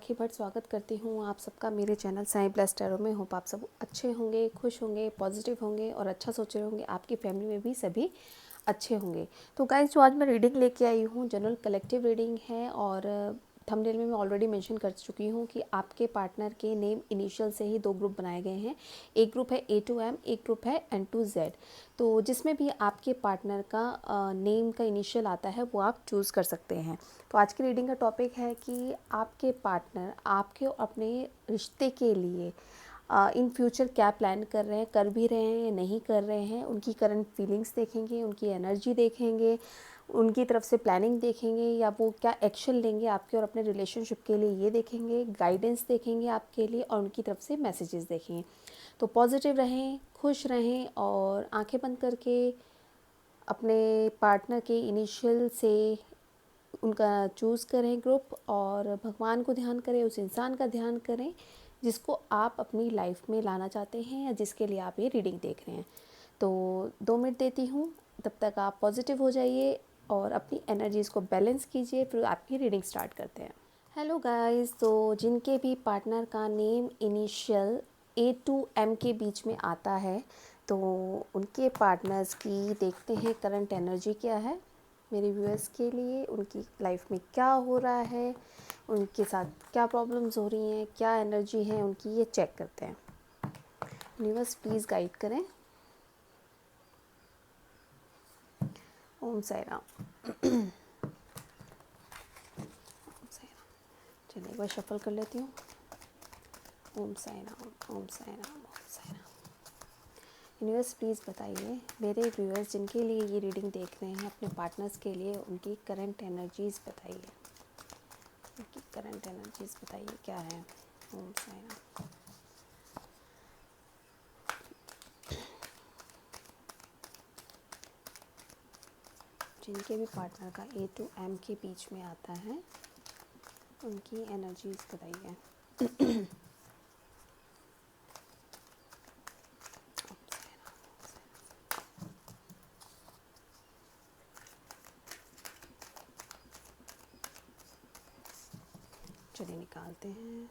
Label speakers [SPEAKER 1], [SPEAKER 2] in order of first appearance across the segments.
[SPEAKER 1] राखी भट्ट स्वागत करती हूँ आप सबका मेरे चैनल साईं ब्लेस्ड टैरो में। होप आप सब अच्छे होंगे, खुश होंगे, पॉजिटिव होंगे और अच्छा सोच रहे होंगे। आपकी फैमिली में भी सभी अच्छे होंगे। तो गाइस, जो आज मैं रीडिंग लेके आई हूँ जनरल कलेक्टिव रीडिंग है और थंबनेल में मैं ऑलरेडी मेंशन कर चुकी हूँ कि आपके पार्टनर के नेम इनिशियल से ही दो ग्रुप बनाए गए हैं। एक ग्रुप है A to M, एक ग्रुप है N to Z। तो जिसमें भी आपके पार्टनर का नेम का इनिशियल आता है वो आप चूज़ कर सकते हैं। तो आज की रीडिंग का टॉपिक है कि आपके पार्टनर आपके और अपने रिश्ते के लिए इन फ्यूचर क्या प्लान कर रहे हैं, कर भी रहे हैं या नहीं कर रहे हैं। उनकी करंट फीलिंग्स देखेंगे, उनकी एनर्जी देखेंगे, उनकी तरफ से प्लानिंग देखेंगे या वो क्या एक्शन लेंगे आपके और अपने रिलेशनशिप के लिए, ये देखेंगे। गाइडेंस देखेंगे आपके लिए और उनकी तरफ से मैसेजेस देखेंगे। तो पॉजिटिव रहें, खुश रहें और आंखें बंद करके अपने पार्टनर के इनिशियल से उनका चूज़ करें ग्रुप और भगवान को ध्यान करें, उस इंसान का ध्यान करें जिसको आप अपनी लाइफ में लाना चाहते हैं या जिसके लिए आप ये रीडिंग देख रहे हैं। तो 2 मिनट देती हूँ, तब तक आप पॉजिटिव हो जाइए और अपनी एनर्जीज़ को बैलेंस कीजिए, फिर आपकी रीडिंग स्टार्ट करते हैं। हेलो गाइस, तो जिनके भी पार्टनर का name initial A to M के बीच में आता है तो उनके पार्टनर्स की देखते हैं करंट एनर्जी क्या है मेरे व्यूअर्स के लिए। उनकी लाइफ में क्या हो रहा है, उनके साथ क्या प्रॉब्लम्स हो रही हैं, क्या एनर्जी है उनकी, ये चेक करते हैं। यूनिवर्स प्लीज़ गाइड करें। ओम साई राम। ओम साई राम। चलिए एक बार शफल कर लेती हूँ। ओम साई राम, ओम साई राम, ओम साई राम। यूनिवर्स प्लीज़ बताइए मेरे व्यूअर्स जिनके लिए ये रीडिंग देख रहे हैं, अपने पार्टनर्स के लिए उनकी करंट एनर्जीज़ बताइए। उनकी करंट एनर्जीज़ बताइए क्या है। ओम साई राम। जिनके भी पार्टनर का A to M के बीच में आता है उनकी एनर्जीज़ बताइए। चलिए निकालते हैं।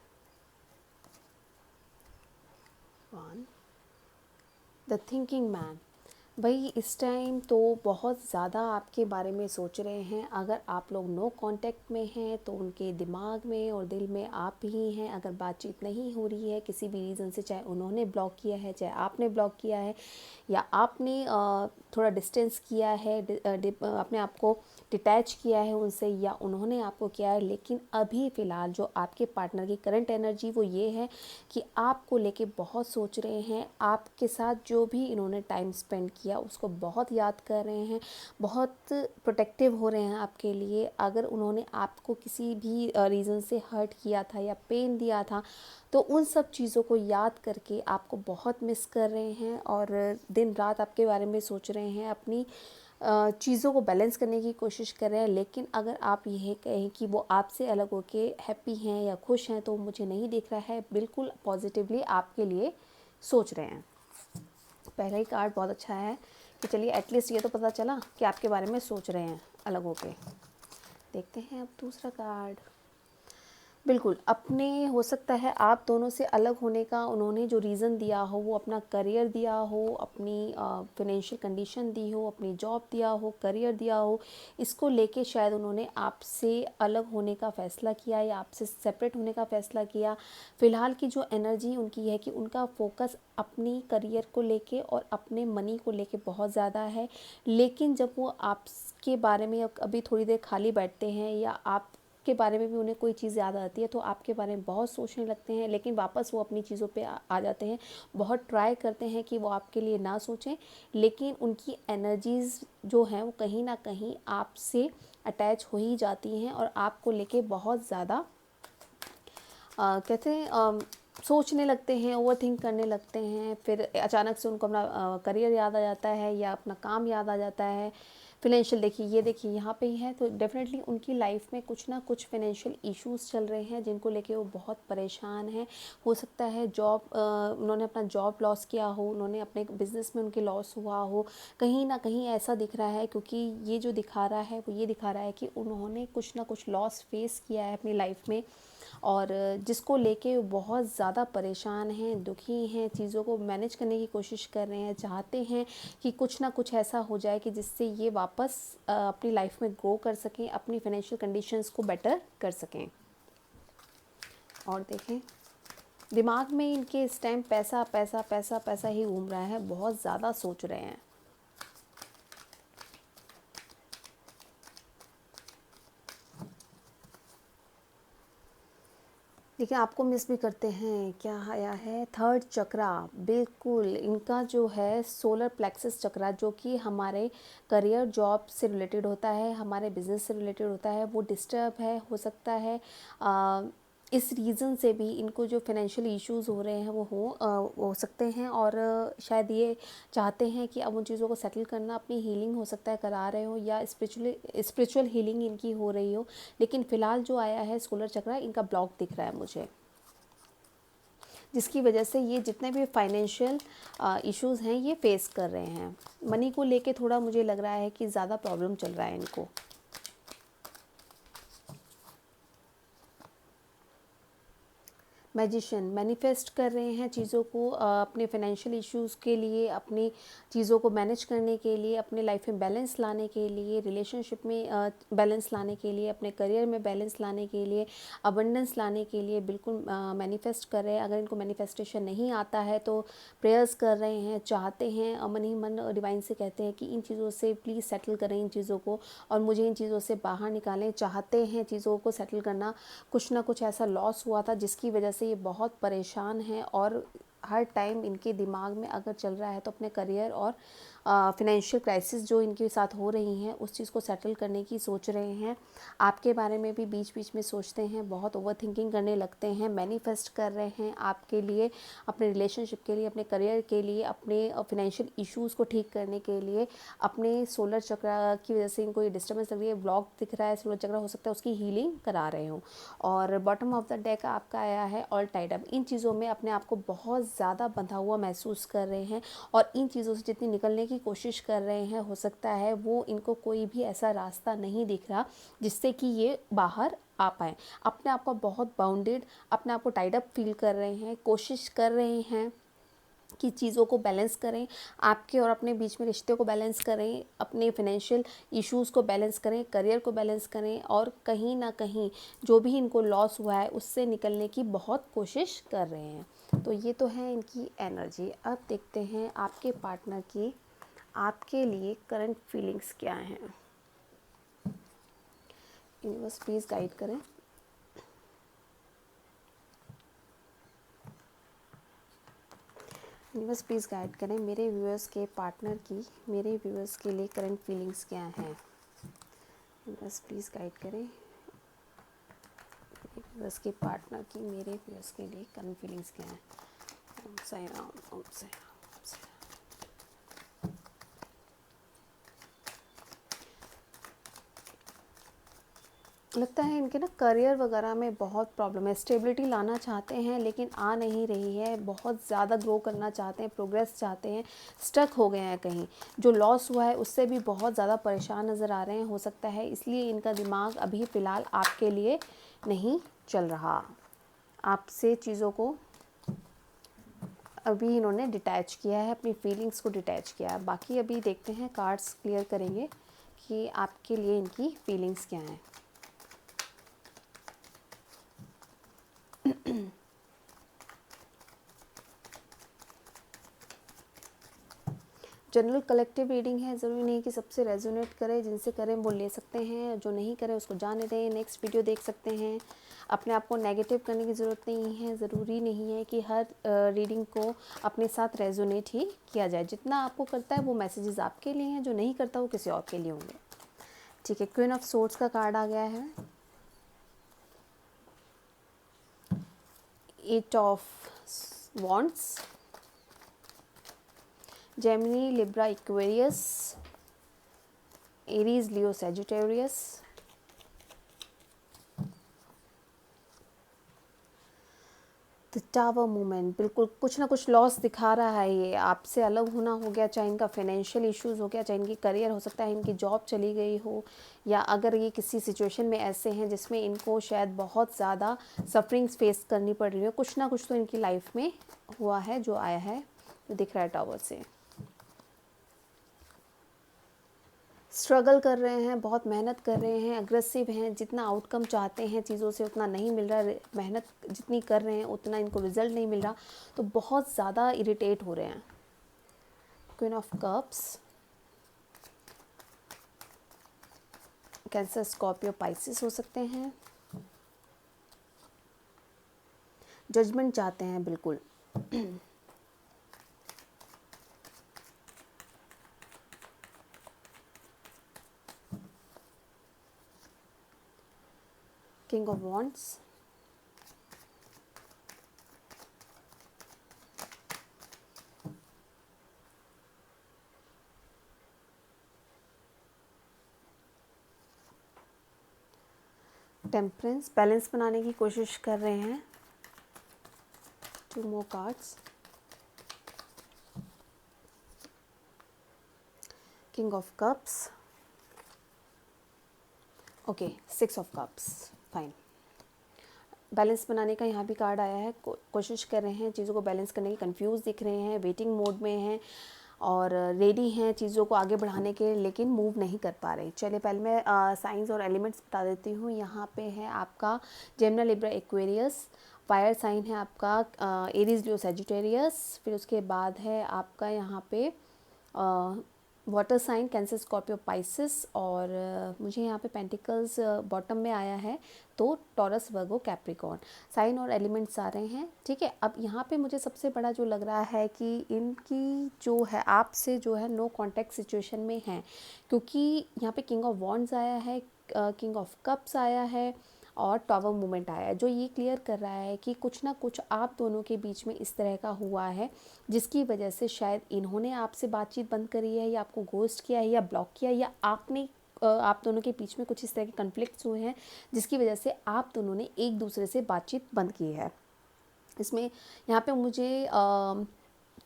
[SPEAKER 1] 1 द थिंकिंग मैन। भाई इस टाइम तो बहुत ज़्यादा आपके बारे में सोच रहे हैं। अगर आप लोग नो कांटेक्ट में हैं तो उनके दिमाग में और दिल में आप ही हैं। अगर बातचीत नहीं हो रही है किसी भी रीज़न से, चाहे उन्होंने ब्लॉक किया है, चाहे आपने ब्लॉक किया है या आपने थोड़ा डिस्टेंस किया है, अपने आप को डिटैच किया है उनसे या उन्होंने आपको किया है, लेकिन अभी फ़िलहाल जो आपके पार्टनर की करंट एनर्जी वो ये है कि आपको लेके बहुत सोच रहे हैं। आपके साथ जो भी इन्होंने टाइम स्पेंड किया उसको बहुत याद कर रहे हैं, बहुत प्रोटेक्टिव हो रहे हैं आपके लिए। अगर उन्होंने आपको किसी भी रीज़न से हर्ट किया था या पेन दिया था तो उन सब चीज़ों को याद करके आपको बहुत मिस कर रहे हैं और दिन रात आपके बारे में सोच रहे हैं, अपनी चीज़ों को बैलेंस करने की कोशिश कर रहे हैं। लेकिन अगर आप यह कहें कि वो आपसे अलग होके हैप्पी हैं या खुश हैं तो मुझे नहीं दिख रहा है। बिल्कुल पॉजिटिवली आपके लिए सोच रहे हैं। पहला ही कार्ड बहुत अच्छा है कि चलिए एटलीस्ट ये तो पता चला कि आपके बारे में सोच रहे हैं अलग होके। देखते हैं अब दूसरा कार्ड। बिल्कुल अपने, हो सकता है आप दोनों से अलग होने का उन्होंने जो रीज़न दिया हो वो अपना करियर दिया हो, अपनी फाइनेंशियल कंडीशन दी हो, अपनी जॉब दिया हो, करियर दिया हो। इसको लेके शायद उन्होंने आपसे अलग होने का फ़ैसला किया या आपसे सेपरेट होने का फ़ैसला किया। फ़िलहाल की जो एनर्जी उनकी है कि उनका फोकस अपनी करियर को लेके और अपने मनी को लेके बहुत ज़्यादा है। लेकिन जब वो आपके बारे में अभी थोड़ी देर खाली बैठते हैं या आप के बारे में भी उन्हें कोई चीज़ याद आती है तो आपके बारे में बहुत सोचने लगते हैं, लेकिन वापस वो अपनी चीज़ों पे आ जाते हैं। बहुत ट्राई करते हैं कि वो आपके लिए ना सोचें, लेकिन उनकी एनर्जीज़ जो हैं वो कहीं ना कहीं आपसे अटैच हो ही जाती हैं और आपको लेके बहुत ज़्यादा कहते हैं सोचने लगते हैं, ओवर थिंक करने लगते हैं। फिर अचानक से उनको अपना करियर याद आ जाता है या अपना काम याद आ जाता है। फिनेंशियल देखिए, ये देखिए यहाँ पे ही है। तो डेफिनेटली उनकी लाइफ में कुछ ना कुछ फिनेंशियल इश्यूज चल रहे हैं जिनको लेके वो बहुत परेशान हैं। हो सकता है जॉब, उन्होंने अपना जॉब लॉस किया हो, उन्होंने अपने बिज़नेस में उनके लॉस हुआ हो, कहीं ना कहीं ऐसा दिख रहा है। क्योंकि ये जो दिखा रहा है वो ये दिखा रहा है कि उन्होंने कुछ ना कुछ लॉस फेस किया है अपनी लाइफ में और जिसको लेके बहुत ज़्यादा परेशान हैं, दुखी हैं, चीज़ों को मैनेज करने की कोशिश कर रहे हैं, चाहते हैं कि कुछ ना कुछ ऐसा हो जाए कि जिससे ये वापस अपनी लाइफ में ग्रो कर सकें, अपनी फाइनेंशियल कंडीशंस को बेटर कर सकें। और देखें, दिमाग में इनके इस टाइम पैसा पैसा पैसा पैसा ही घूम रहा है, बहुत ज़्यादा सोच रहे हैं। देखिए, आपको मिस भी करते हैं। क्या आया है, थर्ड चक्रा, बिल्कुल इनका जो है सोलर प्लेक्सस चक्रा, जो कि हमारे करियर जॉब से रिलेटेड होता है, हमारे बिजनेस से रिलेटेड होता है, वो डिस्टर्ब है। हो सकता है इस रीज़न से भी इनको जो फाइनेंशियल इश्यूज़ हो रहे हैं वो हो सकते हैं, और शायद ये चाहते हैं कि अब उन चीज़ों को सेटल करना, अपनी हीलिंग हो सकता है करा रहे हो, या स्पिरिचुअल हीलिंग इनकी हो रही हो। लेकिन फ़िलहाल जो आया है सोलर चक्रा, इनका ब्लॉक दिख रहा है मुझे, जिसकी वजह से ये जितने भी फाइनेंशियल इश्यूज़ हैं ये फेस कर रहे हैं। मनी को लेके थोड़ा मुझे लग रहा है कि ज़्यादा प्रॉब्लम चल रहा है इनको। मैजिशियन मैनिफेस्ट कर रहे हैं चीज़ों को, अपने फाइनेंशियल इश्यूज़ के लिए, अपनी चीज़ों को मैनेज करने के लिए, अपने लाइफ में बैलेंस लाने के लिए, रिलेशनशिप में बैलेंस लाने के लिए, अपने करियर में बैलेंस लाने के लिए, अबंडेंस लाने के लिए बिल्कुल मैनिफेस्ट कर रहे हैं। अगर इनको मैनिफेस्टेशन नहीं आता है तो प्रेयर्स कर रहे हैं, चाहते हैं, मन ही मन डिवाइन से कहते हैं कि इन चीज़ों से प्लीज़ सेटल करें इन चीज़ों को, और मुझे इन चीज़ों से बाहर निकालें। चाहते हैं चीज़ों को सेटल करना। कुछ ना कुछ ऐसा लॉस हुआ था जिसकी वजह से ये बहुत परेशान हैं, और हर टाइम इनके दिमाग में अगर चल रहा है तो अपने करियर और फिनेंशियल क्राइसिस जो इनके साथ हो रही हैं उस चीज़ को सेटल करने की सोच रहे हैं। आपके बारे में भी बीच बीच में सोचते हैं, बहुत ओवर थिंकिंग करने लगते हैं, मैनिफेस्ट कर रहे हैं आपके लिए, अपने रिलेशनशिप के लिए, अपने करियर के लिए, अपने फिनेंशियल इश्यूज़ को ठीक करने के लिए। अपने सोलर चक्र की वजह से इनको ये डिस्टर्बेंस लग रही है, ब्लॉक दिख रहा है सोलर चक्र, हो सकता है उसकी हीलिंग करा रहे हो। और बॉटम ऑफ द डेक आपका आया है ऑल टाइड अप। इन चीज़ों में अपने आप को बहुत ज़्यादा बंधा हुआ महसूस कर रहे हैं, और इन चीज़ों से जितनी निकलने की कोशिश कर रहे हैं, हो सकता है वो इनको कोई भी ऐसा रास्ता नहीं दिख रहा जिससे कि ये बाहर आ पाएँ। अपने आप को बहुत बाउंडेड, अपने आप को टाइड अप फील कर रहे हैं, कोशिश कर रहे हैं कि चीज़ों को बैलेंस करें, आपके और अपने बीच में रिश्ते को बैलेंस करें, अपने फाइनेंशियल इश्यूज़ को बैलेंस करें, करियर को बैलेंस करें, और कहीं ना कहीं जो भी इनको लॉस हुआ है उससे निकलने की बहुत कोशिश कर रहे हैं। तो ये तो है इनकी एनर्जी। अब देखते हैं आपके पार्टनर की आपके लिए करंट फीलिंग्स क्या हैं। यूनिवर्स प्लीज़ गाइड करें। यूनिवर्स प्लीज़ गाइड करें मेरे व्यूअर्स के पार्टनर की, मेरे व्यूअर्स के लिए करंट फीलिंग्स क्या हैं। यूनिवर्स प्लीज़ गाइड करें मेरे व्यूअर्स के पार्टनर की, मेरे व्यूअर्स के लिए करंट फीलिंग्स क्या हैं। ओम साई राम, ओम साई राम, ओम साई राम। लगता है इनके ना करियर वगैरह में बहुत प्रॉब्लम है, स्टेबिलिटी लाना चाहते हैं लेकिन आ नहीं रही है, बहुत ज़्यादा ग्रो करना चाहते हैं, प्रोग्रेस चाहते हैं, स्टक हो गए हैं कहीं। जो लॉस हुआ है उससे भी बहुत ज़्यादा परेशान नज़र आ रहे हैं, हो सकता है इसलिए इनका दिमाग अभी फ़िलहाल आपके लिए नहीं चल रहा। आपसे चीज़ों को अभी इन्होंने डिटैच किया है, अपनी फीलिंग्स को डिटैच किया है। बाकी अभी देखते हैं, कार्ड्स क्लियर करेंगे कि आपके लिए इनकी फीलिंग्स क्या हैं। जनरल कलेक्टिव रीडिंग है, ज़रूरी नहीं कि सबसे रेजोनेट करे, जिनसे करें वो ले सकते हैं, जो नहीं करें उसको जाने दें, नेक्स्ट वीडियो देख सकते हैं। अपने आप को नेगेटिव करने की ज़रूरत नहीं है, ज़रूरी नहीं है कि हर रीडिंग को अपने साथ रेजोनेट ही किया जाए। जितना आपको करता है वो मैसेजेस आपके लिए हैं, जो नहीं करता वो किसी और के लिए होंगे। ठीक है, क्वीन ऑफ सोर्ड्स का कार्ड आ गया है, eight of wands, Gemini, Libra, Aquarius, Aries, Leo, Sagittarius, the tower movement, बिल्कुल कुछ ना कुछ लॉस दिखा रहा है। ये आपसे अलग होना हो गया, चाहे इनका फाइनेंशियल इश्यूज़ हो गया, चाहे इनकी करियर हो सकता है, इनकी जॉब चली गई हो, या अगर ये किसी सिचुएशन में ऐसे हैं जिसमें इनको शायद बहुत ज़्यादा सफरिंग्स फेस करनी पड़ रही है, कुछ ना कुछ तो इनकी लाइफ में हुआ है जो आया है, जो दिख रहा है टावर से। स्ट्रगल कर रहे हैं, बहुत मेहनत कर रहे हैं, अग्रेसिव हैं, जितना आउटकम चाहते हैं चीज़ों से उतना नहीं मिल रहा, मेहनत जितनी कर रहे हैं उतना इनको रिजल्ट नहीं मिल रहा, तो बहुत ज़्यादा इरिटेट हो रहे हैं। Queen of cups, cancer, Scorpio, Pisces हो सकते हैं। जजमेंट चाहते हैं बिल्कुल। King of wands, temperance, balance बनाने की कोशिश कर रहे हैं। 2 more cards, king of cups, okay 6 of cups, fine. Balance बनाने का यहाँ भी कार्ड आया है, कोशिश कर रहे हैं चीज़ों को बैलेंस करने की, कंफ्यूज दिख रहे हैं, वेटिंग मोड में हैं और रेडी हैं चीज़ों को आगे बढ़ाने के, लेकिन मूव नहीं कर पा रहे। चलिए पहले मैं साइंस और एलिमेंट्स बता देती हूँ। यहाँ पे है आपका Gemini, Libra, Aquarius. Fire sign है आपका एरीज, लियो, सैजिटेरियस। फिर उसके बाद है आपका यहाँ पे water sign, Cancer, Scorpio, Pisces. और मुझे यहाँ पे पेंटिकल्स बॉटम में आया है, तो टॉरस, वर्गो, कैप्रिकॉर्न साइन और एलिमेंट्स आ रहे हैं। ठीक है, अब यहाँ पे मुझे सबसे बड़ा जो लग रहा है कि इनकी जो है आपसे जो है नो कांटेक्ट सिचुएशन में है, क्योंकि यहाँ पे किंग ऑफ वॉन्ड्स आया है, किंग ऑफ कप्स आया है और टावर मूवमेंट आया है, जो ये क्लियर कर रहा है कि कुछ ना कुछ आप दोनों के बीच में इस तरह का हुआ है जिसकी वजह से शायद इन्होंने आपसे बातचीत बंद करी है, या आपको घोस्ट किया है, या ब्लॉक किया है, या आपने आप दोनों के बीच में कुछ इस तरह के कन्फ्लिक्ट्स हुए हैं जिसकी वजह से आप दोनों ने एक दूसरे से बातचीत बंद की है। इसमें यहाँ पे मुझे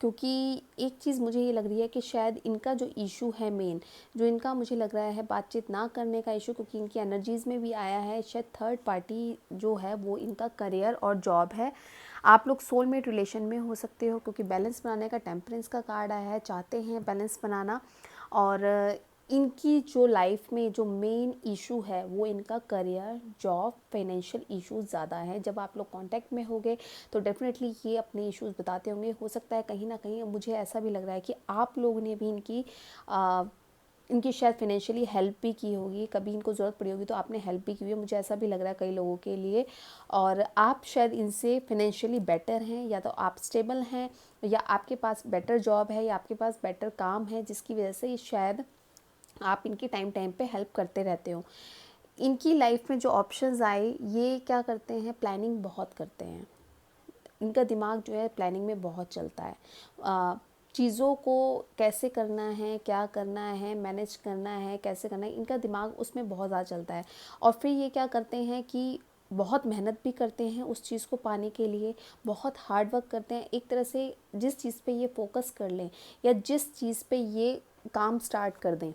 [SPEAKER 1] क्योंकि एक चीज़ मुझे ये लग रही है कि शायद इनका जो इशू है मेन, जो इनका मुझे लग रहा है बातचीत ना करने का इशू, क्योंकि इनकी एनर्जीज़ में भी आया है शायद थर्ड पार्टी जो है वो इनका करियर और जॉब है। आप लोग सोलमेट रिलेशन में हो सकते हो, क्योंकि बैलेंस बनाने का टेम्परेंस का कार्ड आया है, चाहते हैं बैलेंस बनाना। और इनकी जो लाइफ में जो मेन इशू है वो इनका करियर, जॉब, फाइनेंशियल इश्यूज़ ज़्यादा है। जब आप लोग कांटेक्ट में होंगे तो डेफिनेटली ये अपने इश्यूज़ बताते होंगे। हो सकता है कहीं ना कहीं मुझे ऐसा भी लग रहा है कि आप लोगों ने भी इनकी शायद फाइनेंशियली हेल्प भी की होगी, कभी इनको ज़रूरत पड़ी होगी तो आपने हेल्प भी की हुई है, मुझे ऐसा भी लग रहा है कई लोगों के लिए। और आप शायद इनसे फाइनेंशियली बेटर हैं, या तो आप स्टेबल हैं, या आपके पास बेटर जॉब है, या आपके पास बेटर काम है, जिसकी वजह से शायद आप इनकी टाइम टाइम पे हेल्प करते रहते हो। इनकी लाइफ में जो ऑप्शंस आए, ये क्या करते हैं, प्लानिंग बहुत करते हैं। इनका दिमाग जो है प्लानिंग में बहुत चलता है। चीज़ों को कैसे करना है, क्या करना है, मैनेज करना है, कैसे करना है, इनका दिमाग उसमें बहुत ज़्यादा चलता है। और फिर ये क्या करते हैं कि बहुत मेहनत भी करते हैं उस चीज़ को पाने के लिए, बहुत हार्ड वर्क करते हैं। एक तरह से जिस चीज़ पे ये फोकस कर लें, या जिस चीज़ पे ये काम स्टार्ट कर दें,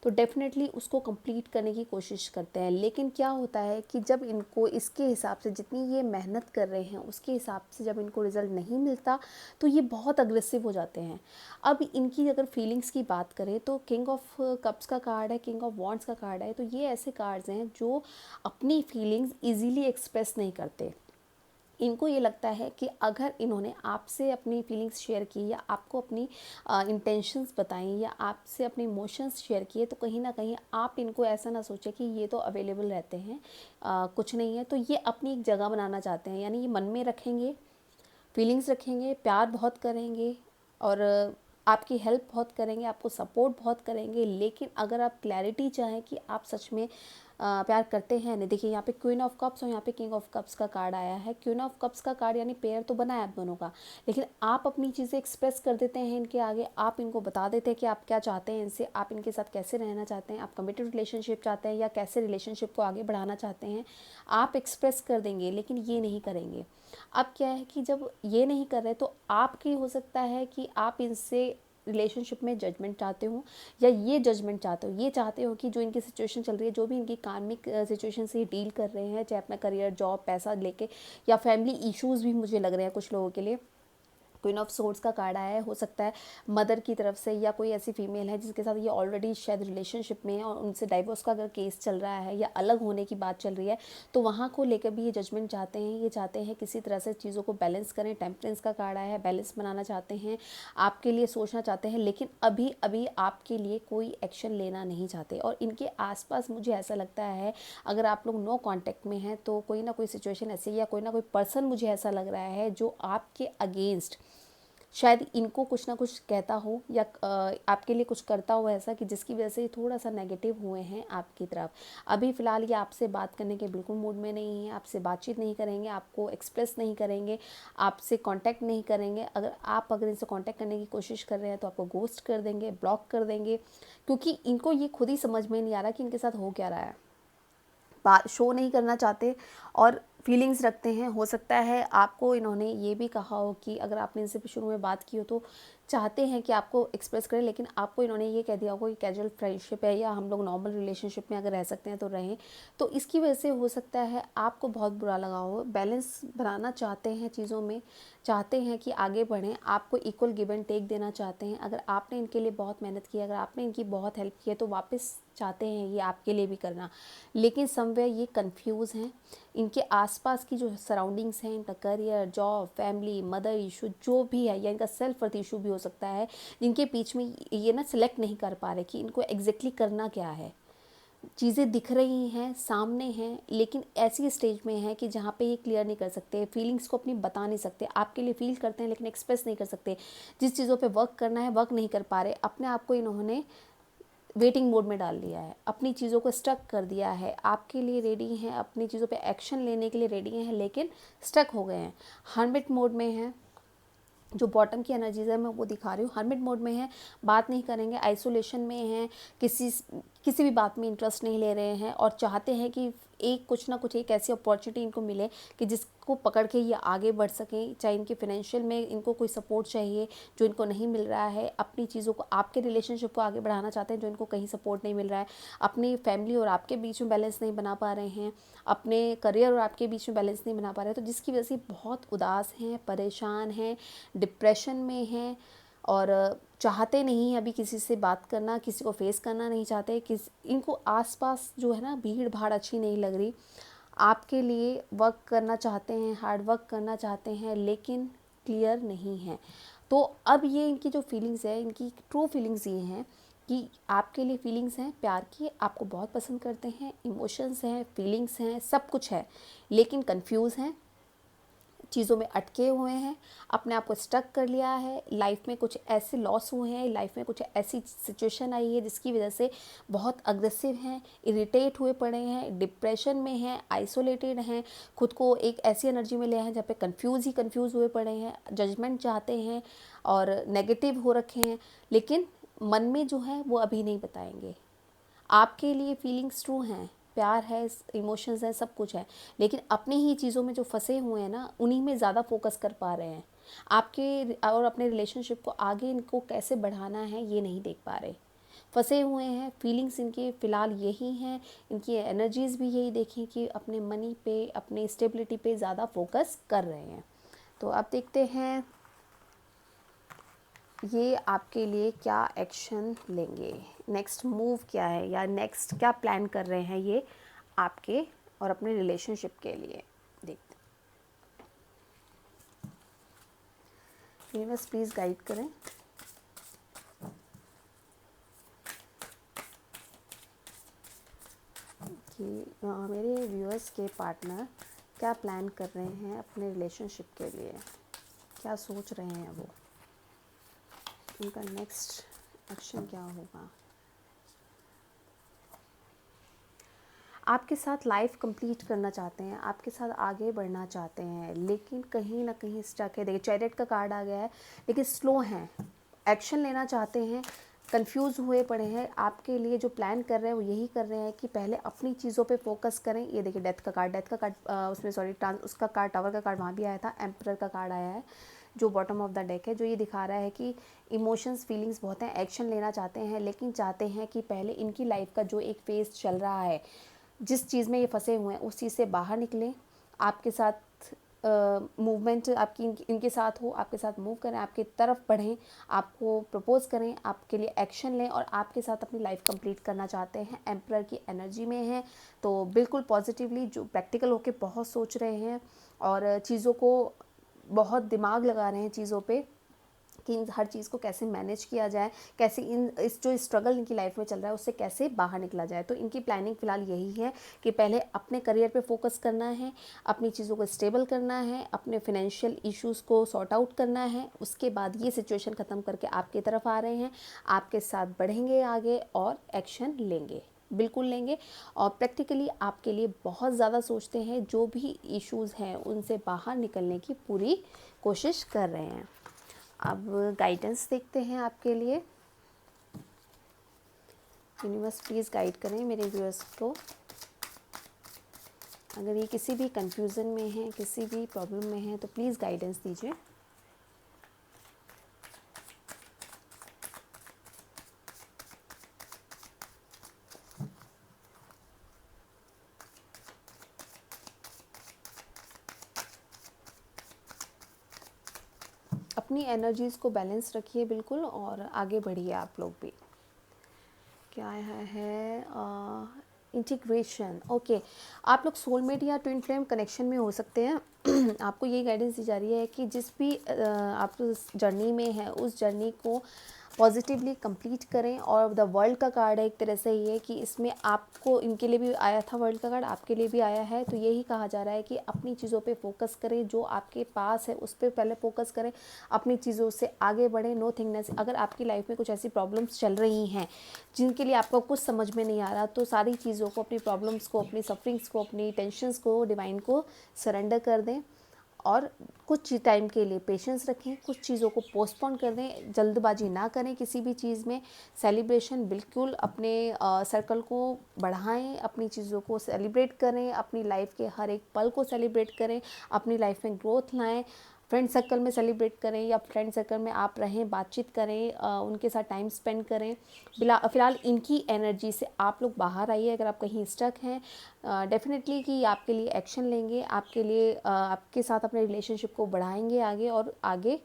[SPEAKER 1] तो डेफ़िनेटली उसको कंप्लीट करने की कोशिश करते हैं। लेकिन क्या होता है कि जब इनको इसके हिसाब से, जितनी ये मेहनत कर रहे हैं उसके हिसाब से जब इनको रिज़ल्ट नहीं मिलता, तो ये बहुत अग्रेसिव हो जाते हैं। अब इनकी अगर फीलिंग्स की बात करें तो किंग ऑफ कप्स का कार्ड है, किंग ऑफ वॉन्ड्स का कार्ड है, तो ये ऐसे कार्ड्स हैं जो अपनी फीलिंग्स ईज़िली एक्सप्रेस नहीं करते। इनको ये लगता है कि अगर इन्होंने आपसे अपनी फीलिंग्स शेयर की, या आपको अपनी इंटेंशंस बताई, या आपसे अपने इमोशंस शेयर किए, तो कहीं ना कहीं आप इनको ऐसा ना सोचें कि ये तो अवेलेबल रहते हैं, कुछ नहीं है। तो ये अपनी एक जगह बनाना चाहते हैं, यानी ये मन में रखेंगे, फीलिंग्स रखेंगे, प्यार बहुत करेंगे, और आपकी हेल्प बहुत करेंगे, आपको सपोर्ट बहुत करेंगे। लेकिन अगर आप क्लैरिटी चाहें कि आप सच में प्यार करते हैं नहीं। देखिए यहाँ पे क्वीन ऑफ कप्स और यहाँ पे किंग ऑफ कप्स का कार्ड आया है। क्वीन ऑफ कप्स का कार्ड यानी पेयर तो बना है आप दोनों का, लेकिन आप अपनी चीज़ें एक्सप्रेस कर देते हैं इनके आगे। आप इनको बता देते हैं कि आप क्या चाहते हैं इनसे, आप इनके साथ कैसे रहना चाहते हैं, आप कमिटेड रिलेशनशिप चाहते हैं या कैसे रिलेशनशिप को आगे बढ़ाना चाहते हैं। आप एक्सप्रेस कर देंगे, लेकिन ये नहीं करेंगे। अब क्या है कि जब ये नहीं कर रहे तो आपकी हो सकता है कि आप इनसे रिलेशनशिप में जजमेंट चाहते हो, या ये जजमेंट चाहते हो, ये चाहते हो कि जो इनकी सिचुएशन चल रही है, जो भी इनकी कार्मिक सिचुएशन से डील कर रहे हैं, चाहे अपना करियर, जॉब, पैसा लेके, या फैमिली इश्यूज़ भी मुझे लग रहे हैं कुछ लोगों के लिए। क्वीन ऑफ सोर्ड्स का कार्ड आया है, हो सकता है मदर की तरफ से, या कोई ऐसी फीमेल है जिसके साथ ये ऑलरेडी शायद रिलेशनशिप में है और उनसे डाइवोर्स का अगर केस चल रहा है या अलग होने की बात चल रही है, तो वहाँ को लेकर भी ये जजमेंट चाहते हैं। ये चाहते हैं किसी तरह से चीज़ों को बैलेंस करें। टेम्परेंस का कार्ड आया है, बैलेंस बनाना चाहते हैं, आपके लिए सोचना चाहते हैं, लेकिन अभी अभी आपके लिए कोई एक्शन लेना नहीं चाहते। और इनके आसपास मुझे ऐसा लगता है, अगर आप लोग नो कांटेक्ट में हैं, तो कोई ना कोई सिचुएशन ऐसी, या कोई ना कोई पर्सन मुझे ऐसा लग रहा है जो आपके अगेंस्ट शायद इनको कुछ ना कुछ कहता हो, या आपके लिए कुछ करता हो ऐसा कि जिसकी वजह से थोड़ा सा नेगेटिव हुए हैं आपकी तरफ। अभी फ़िलहाल ये आपसे बात करने के बिल्कुल मूड में नहीं है, आपसे बातचीत नहीं करेंगे, आपको एक्सप्रेस नहीं करेंगे, आपसे कांटेक्ट नहीं करेंगे। अगर इनसे कांटेक्ट करने की कोशिश कर रहे हैं तो आपको गोस्ट कर देंगे, ब्लॉक कर देंगे, क्योंकि इनको ये खुद ही समझ में नहीं आ रहा कि इनके साथ हो क्या रहा है। बात शो नहीं करना चाहते और फीलिंग्स रखते हैं। हो सकता है आपको इन्होंने ये भी कहा हो कि अगर आपने इनसे शुरू में बात की हो तो चाहते हैं कि आपको एक्सप्रेस करें, लेकिन आपको इन्होंने ये कह दिया होगा कि कैजुअल फ्रेंडशिप है या हम लोग नॉर्मल रिलेशनशिप में अगर रह सकते हैं तो रहें। तो इसकी वजह से हो सकता है आपको बहुत बुरा लगा हो। बैलेंस बनाना चाहते हैं चीज़ों में, चाहते हैं कि आगे बढ़ें, आपको इक्वल गिव एंड टेक देना चाहते हैं। अगर आपने इनके लिए बहुत मेहनत की, अगर आपने इनकी बहुत हेल्प की है, तो वापस चाहते हैं ये आपके लिए भी करना, लेकिन समवेयर ये कंफ्यूज हैं। इनके आसपास की जो सराउंडिंग्स हैं, इनका career, job, family, mother issue जो भी है, या इनका सेल्फ वर्थ इशू भी हो सकता है, जिनके बीच में ये ना सिलेक्ट नहीं कर पा रहे कि इनको एग्जैक्टली करना क्या है। चीज़ें दिख रही हैं, सामने हैं, लेकिन ऐसी स्टेज में है कि जहाँ पे ये क्लियर नहीं कर सकते, फीलिंग्स को अपनी बता नहीं सकते। आपके लिए फील करते हैं लेकिन एक्सप्रेस नहीं कर सकते। जिस चीज़ों पे वर्क करना है वर्क नहीं कर पा रहे। अपने आप को इन्होंने वेटिंग मोड में डाल दिया है, अपनी चीज़ों को स्टक कर दिया है। आपके लिए रेडी हैं, अपनी चीज़ों पे एक्शन लेने के लिए रेडी हैं, लेकिन स्टक हो गए हैं, हर्मिट मोड में हैं। जो बॉटम की एनर्जीज है मैं वो दिखा रही हूँ, हर्मिट मोड में है, बात नहीं करेंगे, आइसोलेशन में हैं, किसी भी बात में इंटरेस्ट नहीं ले रहे हैं, और चाहते हैं कि कुछ ना कुछ एक ऐसी अपॉर्चुनिटी इनको मिले कि जिसको पकड़ के ये आगे बढ़ सकें। चाहे इनके फाइनेंशियल में इनको कोई सपोर्ट चाहिए जो इनको नहीं मिल रहा है, अपनी चीज़ों को, आपके रिलेशनशिप को आगे बढ़ाना चाहते हैं जो इनको कहीं सपोर्ट नहीं मिल रहा है, अपनी फैमिली और आपके बीच में बैलेंस नहीं बना पा रहे हैं, अपने करियर और आपके बीच में बैलेंस नहीं बना पा रहे हैं, तो जिसकी वजह से बहुत उदास हैं, परेशान हैं, डिप्रेशन में हैं, और चाहते नहीं अभी किसी से बात करना, किसी को फेस करना नहीं चाहते। इनको आसपास जो है ना भीड़ भाड़ अच्छी नहीं लग रही। आपके लिए वर्क करना चाहते हैं, हार्ड वर्क करना चाहते हैं, लेकिन क्लियर नहीं है। तो अब ये इनकी जो फीलिंग्स है, इनकी ट्रू फीलिंग्स ये हैं कि आपके लिए फीलिंग्स हैं प्यार की, आपको बहुत पसंद करते हैं, इमोशंस हैं, फीलिंग्स हैं, सब कुछ है, लेकिन कंफ्यूज हैं, चीज़ों में अटके हुए हैं, अपने आप को स्टक कर लिया है। लाइफ में कुछ ऐसे लॉस हुए हैं, लाइफ में कुछ ऐसी सिचुएशन आई है जिसकी वजह से बहुत अग्रेसिव हैं, इरिटेट हुए पड़े हैं, डिप्रेशन में हैं, आइसोलेटेड हैं, खुद को एक ऐसी एनर्जी में ले हैं जहाँ पे कंफ्यूज हुए पड़े हैं, जजमेंट चाहते हैं और नेगेटिव हो रखे हैं, लेकिन मन में जो है वो अभी नहीं बताएंगे। आपके लिए फीलिंग्स ट्रू हैं, प्यार है, इमोशंस हैं, सब कुछ है, लेकिन अपनी ही चीज़ों में जो फंसे हुए हैं ना, उन्हीं में ज़्यादा फोकस कर पा रहे हैं। आपके और अपने रिलेशनशिप को आगे इनको कैसे बढ़ाना है ये नहीं देख पा रहे, फंसे हुए हैं। फीलिंग्स इनकी फ़िलहाल यही हैं, इनकी एनर्जीज़ भी यही देखें कि अपने मनी पे, अपने स्टेबिलिटी पे ज़्यादा फोकस कर रहे हैं। तो अब देखते हैं ये आपके लिए क्या एक्शन लेंगे, नेक्स्ट मूव क्या है, या नेक्स्ट क्या प्लान कर रहे हैं ये आपके और अपने रिलेशनशिप के लिए। देखते यूनिवर्स प्लीज़ गाइड करें। कि मेरे व्यूअर्स के पार्टनर क्या प्लान कर रहे हैं अपने रिलेशनशिप के लिए, क्या सोच रहे हैं वो, उनका नेक्स्ट एक्शन क्या होगा। आपके साथ लाइफ कंप्लीट करना चाहते हैं, आपके साथ आगे बढ़ना चाहते हैं, लेकिन कहीं ना कहीं स्टक है। देखिए चैरियट का कार्ड आ गया है, लेकिन स्लो हैं, एक्शन लेना चाहते हैं, कंफ्यूज हुए पड़े हैं। आपके लिए जो प्लान कर रहे हैं वो यही कर रहे हैं कि पहले अपनी चीज़ों पे फोकस करें। ये देखिए डेथ का कार्ड उसमें सॉरी उसका कार्ड, टावर का कार्ड वहाँ भी आया था, एम्परर का कार्ड आया है जो बॉटम ऑफ द डेक है, जो ये दिखा रहा है कि इमोशंस फीलिंग्स बहुत हैं, एक्शन लेना चाहते हैं, लेकिन चाहते हैं कि पहले इनकी लाइफ का जो एक फेज़ चल रहा है, जिस चीज़ में ये फंसे हुए हैं उस चीज़ से बाहर निकलें। आपके साथ मूवमेंट आपकी इनके साथ हो, आपके साथ मूव करें, आपकी तरफ बढ़ें, आपको प्रपोज करें, आपके लिए एक्शन लें और आपके साथ अपनी लाइफ कंप्लीट करना चाहते हैं। एम्परर की एनर्जी में है तो बिल्कुल पॉजिटिवली जो प्रैक्टिकल होके बहुत सोच रहे हैं और चीज़ों को बहुत दिमाग लगा रहे हैं चीज़ों पे कि इन हर चीज़ को कैसे मैनेज किया जाए, कैसे इस जो स्ट्रगल इनकी लाइफ में चल रहा है उससे कैसे बाहर निकला जाए। तो इनकी प्लानिंग फ़िलहाल यही है कि पहले अपने करियर पे फोकस करना है, अपनी चीज़ों को स्टेबल करना है, अपने फाइनेंशियल इश्यूज़ को सॉर्ट आउट करना है। उसके बाद ये सिचुएशन ख़त्म करके आपकी तरफ आ रहे हैं, आपके साथ बढ़ेंगे आगे और एक्शन लेंगे, बिल्कुल लेंगे। और प्रैक्टिकली आपके लिए बहुत ज़्यादा सोचते हैं, जो भी इश्यूज़ हैं उनसे बाहर निकलने की पूरी कोशिश कर रहे हैं। अब गाइडेंस देखते हैं आपके लिए। यूनिवर्स प्लीज़ गाइड करें मेरे व्यूअर्स को। अगर ये किसी भी कंफ्यूजन में हैं, किसी भी प्रॉब्लम में हैं, तो प्लीज़ गाइडेंस दीजिए। अपनी एनर्जीज़ को बैलेंस रखिए बिल्कुल और आगे बढ़िए आप लोग भी। क्या है इंटीग्रेशन। ओके, आप लोग सोलमेट या ट्विन फ्लेम कनेक्शन में हो सकते हैं। आपको ये गाइडेंस दी जा रही है कि जिस भी आप जर्नी में हैं उस जर्नी को पॉजिटिवली कंप्लीट करें। और द वर्ल्ड का कार्ड है एक तरह से ये कि इसमें आपको, इनके लिए भी आया था वर्ल्ड का कार्ड, आपके लिए भी आया है। तो यही कहा जा रहा है कि अपनी चीज़ों पे फोकस करें, जो आपके पास है उस पर पहले फोकस करें, अपनी चीज़ों से आगे बढ़ें। नो थिंकनेस। अगर आपकी लाइफ में कुछ ऐसी प्रॉब्लम्स चल रही हैं जिनके लिए आपको कुछ समझ में नहीं आ रहा, तो सारी चीज़ों को, अपनी प्रॉब्लम्स को, अपनी सफरिंग्स को, अपनी टेंशन्स को डिवाइन को सरेंडर कर दें और कुछ टाइम के लिए पेशेंस रखें, कुछ चीज़ों को पोस्टपोन कर दें, जल्दबाजी ना करें किसी भी चीज़ में। सेलिब्रेशन बिल्कुल अपने सर्कल को बढ़ाएं, अपनी चीज़ों को सेलिब्रेट करें, अपनी लाइफ के हर एक पल को सेलिब्रेट करें, अपनी लाइफ में ग्रोथ लाएं। फ्रेंड सर्कल में सेलिब्रेट करें या फ्रेंड सर्कल में आप रहें, बातचीत करें, उनके साथ टाइम स्पेंड करें। फ़िलहाल इनकी एनर्जी से आप लोग बाहर आइए। अगर आप कहीं स्टक हैं, डेफिनेटली कि आपके लिए एक्शन लेंगे, आपके लिए आपके साथ अपने रिलेशनशिप को बढ़ाएंगे आगे और आगे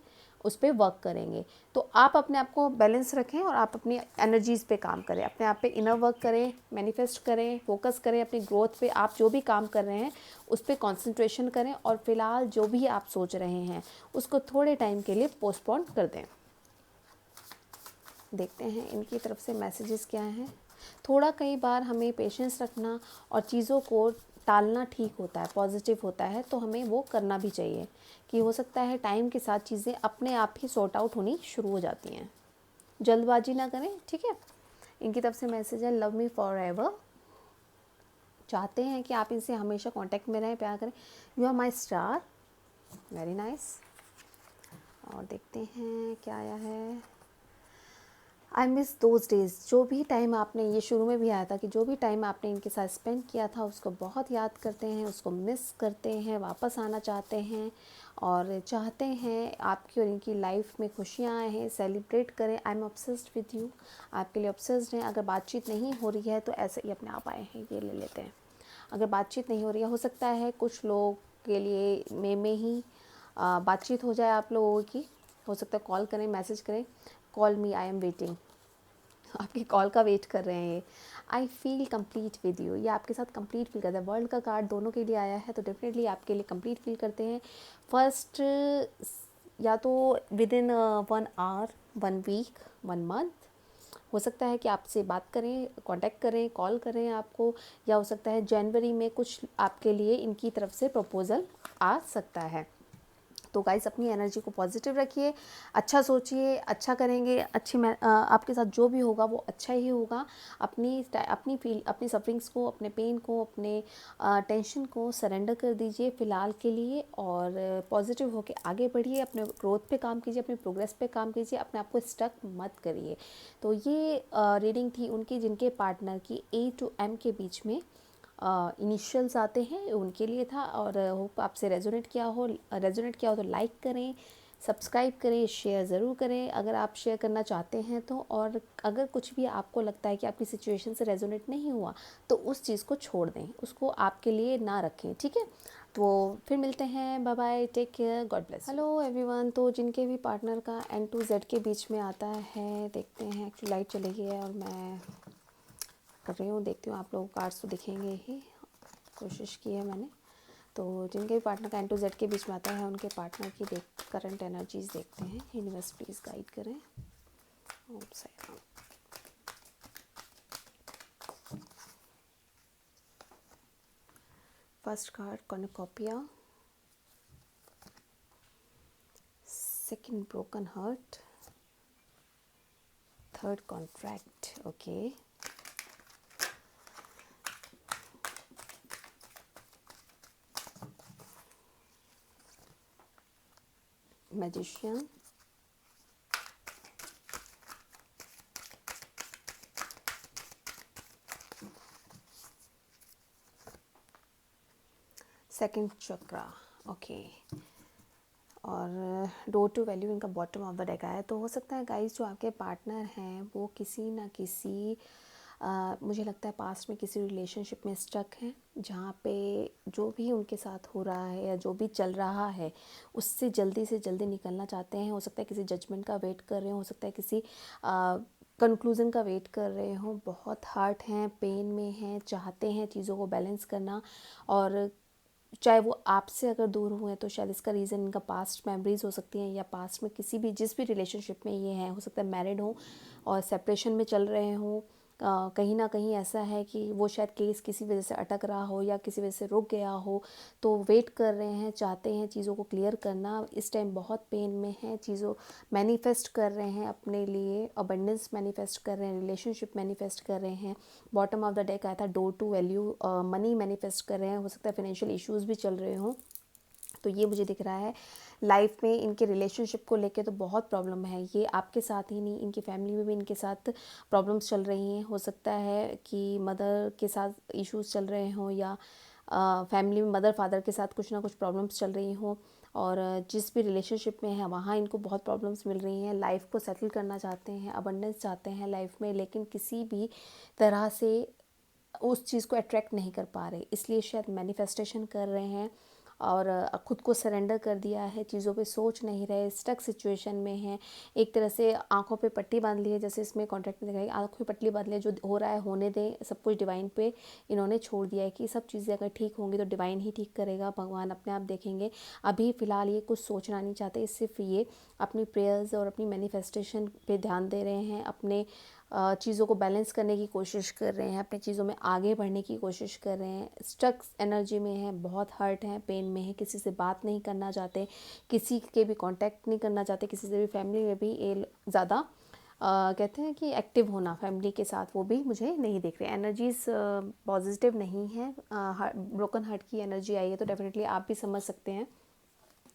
[SPEAKER 1] उस पर वर्क करेंगे। तो आप अपने आप को बैलेंस रखें और आप अपनी एनर्जीज़ पे काम करें, अपने आप पे इनर वर्क करें, मैनिफेस्ट करें, फोकस करें अपनी ग्रोथ पे। आप जो भी काम कर रहे हैं उस पर कॉन्सेंट्रेशन करें और फ़िलहाल जो भी आप सोच रहे हैं उसको थोड़े टाइम के लिए पोस्टपोन कर दें। देखते हैं इनकी तरफ से मैसेजेस क्या हैं। थोड़ा कई बार हमें पेशेंस रखना और चीज़ों को टालना ठीक होता है, पॉजिटिव होता है, तो हमें वो करना भी चाहिए कि हो सकता है टाइम के साथ चीज़ें अपने आप ही सॉर्ट आउट होनी शुरू हो जाती हैं। जल्दबाजी ना करें, ठीक है। इनकी तरफ से मैसेज है लव मी फॉर एवर। चाहते हैं कि आप इनसे हमेशा कांटेक्ट में रहें, प्यार करें। You are my star. Very nice. और देखते हैं क्या आया है। I miss those days. जो भी टाइम आपने, ये शुरू में भी आया था कि जो भी टाइम आपने इनके साथ स्पेंड किया था उसको बहुत याद करते हैं, उसको मिस करते हैं, वापस आना चाहते हैं और चाहते हैं आपकी और इनकी लाइफ में खुशियाँ आएँ, सेलिब्रेट करें। I am obsessed with you. आपके लिए ऑब्सेस्ड हैं। अगर बातचीत नहीं हो रही है तो ऐसे ही अपने आप आए हैं, ये ले लेते हैं। अगर बातचीत नहीं हो रही है, हो सकता है कुछ लोग के लिए में ही बातचीत हो जाए आप लोगों की। हो सकता है कॉल करें, मैसेज करें। Call me, I am waiting. आपकी कॉल का वेट कर रहे हैं ये। I feel complete with you. ये आपके साथ कंप्लीट फील करता है। वर्ल्ड का कार्ड दोनों के लिए आया है तो डेफिनेटली आपके लिए कंप्लीट फील करते हैं। फर्स्ट या तो within 1 hour, 1 week, 1 month हो सकता है कि आपसे बात करें, कांटेक्ट करें, कॉल करें आपको। या हो सकता है जनवरी में कुछ आपके लिए इनकी तरफ से प्रपोज़ल आ सकता है। तो गाइस अपनी एनर्जी को पॉजिटिव रखिए, अच्छा सोचिए, अच्छा करेंगे, आपके साथ जो भी होगा वो अच्छा ही होगा। अपनी सफरिंग्स को, अपने पेन को, अपने टेंशन को सरेंडर कर दीजिए फ़िलहाल के लिए और पॉजिटिव होके आगे बढ़िए, अपने ग्रोथ पे काम कीजिए, अपने प्रोग्रेस पे काम कीजिए, अपने आप को स्टक मत करिए। तो ये रीडिंग थी उनकी जिनके पार्टनर की A to M के बीच में इनिशियल्स आते हैं, उनके लिए था। और होप आपसे रेजोनेट किया हो तो लाइक करें, सब्सक्राइब करें, शेयर ज़रूर करें अगर आप शेयर करना चाहते हैं तो। और अगर कुछ भी आपको लगता है कि आपकी सिचुएशन से रेजोनेट नहीं हुआ तो उस चीज़ को छोड़ दें, उसको आपके लिए ना रखें, ठीक है। तो फिर मिलते हैं, bye bye, take care, God bless. Hello everyone, तो जिनके भी पार्टनर का N to Z के बीच में आता है, देखते हैं। एक्चुअली लाइट चली गई है और मैं कर रही हूँ, देखती हूँ। आप लोगों को कार्ड्स तो दिखेंगे ही, कोशिश की है मैंने। तो जिनके भी पार्टनर का N to Z के बीच में आता है उनके पार्टनर की करंट एनर्जीज देखते हैं। यूनिवर्स प्लीज़ गाइड करें। Om Sai Ram. First card cornucopia, second broken heart, third contract, okay. Magician, second chakra, okay. और डोर टू वैल्यू इनका बॉटम ऑफ द डेक आया। तो हो सकता है गाइस जो आपके पार्टनर हैं वो किसी ना किसी मुझे लगता है पास्ट में किसी रिलेशनशिप में स्टक हैं, जहाँ पे जो भी उनके साथ हो रहा है या जो भी चल रहा है उससे जल्दी से जल्दी निकलना चाहते हैं। हो सकता है किसी जजमेंट का वेट कर रहे हो सकता है किसी कंक्लूज़न का वेट कर रहे हो। बहुत हर्ट हैं, पेन में हैं, चाहते हैं चीज़ों को बैलेंस करना। और चाहे वो आपसे अगर दूर हुए तो शायद इसका रीज़न इनका पास्ट मेमोरीज़ हो सकती हैं, या पास्ट में किसी भी जिस भी रिलेशनशिप में ये हैं, हो सकता है मैरिड हो और सेपरेशन में चल रहे हों। कहीं ना कहीं ऐसा है कि वो शायद केस किसी वजह से अटक रहा हो या किसी वजह से रुक गया हो, तो वेट कर रहे हैं, चाहते हैं चीज़ों को क्लियर करना। इस टाइम बहुत पेन में हैं, चीज़ों मैनिफेस्ट कर रहे हैं अपने लिए, अबंडेंस मैनिफेस्ट कर रहे हैं, रिलेशनशिप मैनिफेस्ट कर रहे हैं। बॉटम ऑफ द डेक आया था door to value, money manifest कर रहे हैं। हो सकता है फाइनेंशियल इश्यूज़ भी चल रहे हों, तो ये मुझे दिख रहा है। लाइफ में इनके रिलेशनशिप को लेके तो बहुत प्रॉब्लम है। ये आपके साथ ही नहीं, इनकी फैमिली में भी इनके साथ प्रॉब्लम्स चल रही हैं। हो सकता है कि मदर के साथ इश्यूज़ चल रहे हों, या फैमिली में मदर फादर के साथ कुछ ना कुछ प्रॉब्लम्स चल रही हों। और जिस भी रिलेशनशिप में है वहाँ इनको बहुत प्रॉब्लम्स मिल रही हैं। लाइफ को सेटल करना चाहते हैं, अबंडेंस चाहते हैं लाइफ में, लेकिन किसी भी तरह से उस चीज़ को अट्रैक्ट नहीं कर पा रहे, इसलिए शायद मैनिफेस्टेशन कर रहे हैं और ख़ुद को सरेंडर कर दिया है, चीज़ों पे सोच नहीं रहे, स्टक सिचुएशन में हैं। एक तरह से आंखों पे पट्टी बांध ली है, जैसे इसमें कॉन्ट्रैक्ट में दिखाई, आंखों पे पट्टी बांध ली है, जो हो रहा है होने दें, सब कुछ डिवाइन पे इन्होंने छोड़ दिया है कि सब चीज़ें अगर ठीक होंगी तो डिवाइन ही ठीक करेगा, भगवान अपने आप देखेंगे। अभी फ़िलहाल ये कुछ सोचना नहीं चाहते, सिर्फ ये अपनी प्रेयर्स और अपनी मैनिफेस्टेशन पे ध्यान दे रहे हैं, अपने चीज़ों को बैलेंस करने की कोशिश कर रहे हैं, अपनी चीज़ों में आगे बढ़ने की कोशिश कर रहे हैं। स्टक एनर्जी में है, बहुत हर्ट हैं, पेन में है, किसी से बात नहीं करना चाहते, किसी के भी कांटेक्ट नहीं करना चाहते, किसी से भी। फैमिली में भी ये ज़्यादा कहते हैं कि एक्टिव होना फैमिली के साथ, वो भी मुझे नहीं दिख रहे। एनर्जीज़ पॉजिटिव नहीं है। ब्रोकन हार्ट की एनर्जी आई है तो डेफिनेटली आप भी समझ सकते हैं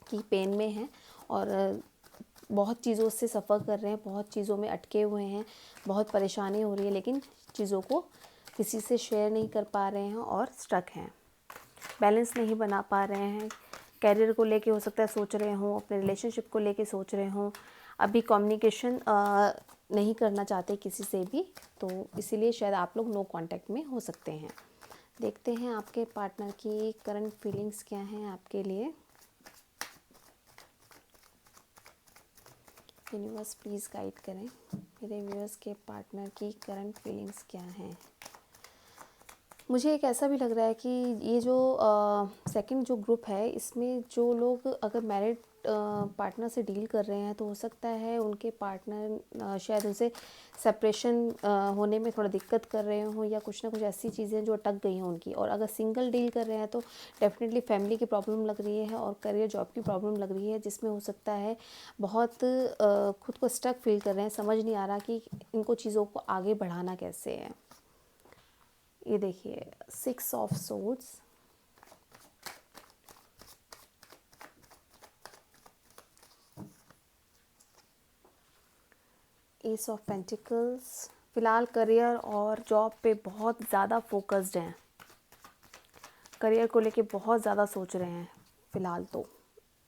[SPEAKER 1] कि पेन में है और बहुत चीज़ों से सफ़र कर रहे हैं, बहुत चीज़ों में अटके हुए हैं, बहुत परेशानी हो रही है, लेकिन चीज़ों को किसी से शेयर नहीं कर पा रहे हैं और स्टक हैं, बैलेंस नहीं बना पा रहे हैं। कैरियर को लेके हो सकता है सोच रहे हों, अपने रिलेशनशिप को लेके सोच रहे हों, अभी कम्युनिकेशन नहीं करना चाहते किसी से भी, तो इसीलिए शायद आप लोग नो कांटेक्ट में हो सकते हैं। देखते हैं आपके पार्टनर की करंट फीलिंग्स क्या हैं आपके लिए। यूनिवर्स प्लीज़ गाइड करें, मेरे व्यूअर्स के पार्टनर की करंट फीलिंग्स क्या हैं। मुझे एक ऐसा भी लग रहा है कि ये जो सेकंड जो ग्रुप है, इसमें जो लोग अगर मैरिड पार्टनर से डील कर रहे हैं तो हो सकता है उनके पार्टनर शायद उनसे सेपरेशन होने में थोड़ा दिक्कत कर रहे हों, या कुछ ना कुछ ऐसी चीज़ें जो अटक गई हों उनकी। और अगर सिंगल डील कर रहे हैं तो डेफिनेटली फैमिली की प्रॉब्लम लग रही है और करियर जॉब की प्रॉब्लम लग रही है, जिसमें हो सकता है बहुत खुद को स्टक फील कर रहे हैं, समझ नहीं आ रहा कि इनको चीज़ों को आगे बढ़ाना कैसे है। ये देखिए 6 of swords, S of pentacles. फ़िलहाल करियर और जॉब पे बहुत ज़्यादा फोकस्ड हैं, करियर को लेके बहुत ज़्यादा सोच रहे हैं फ़िलहाल तो,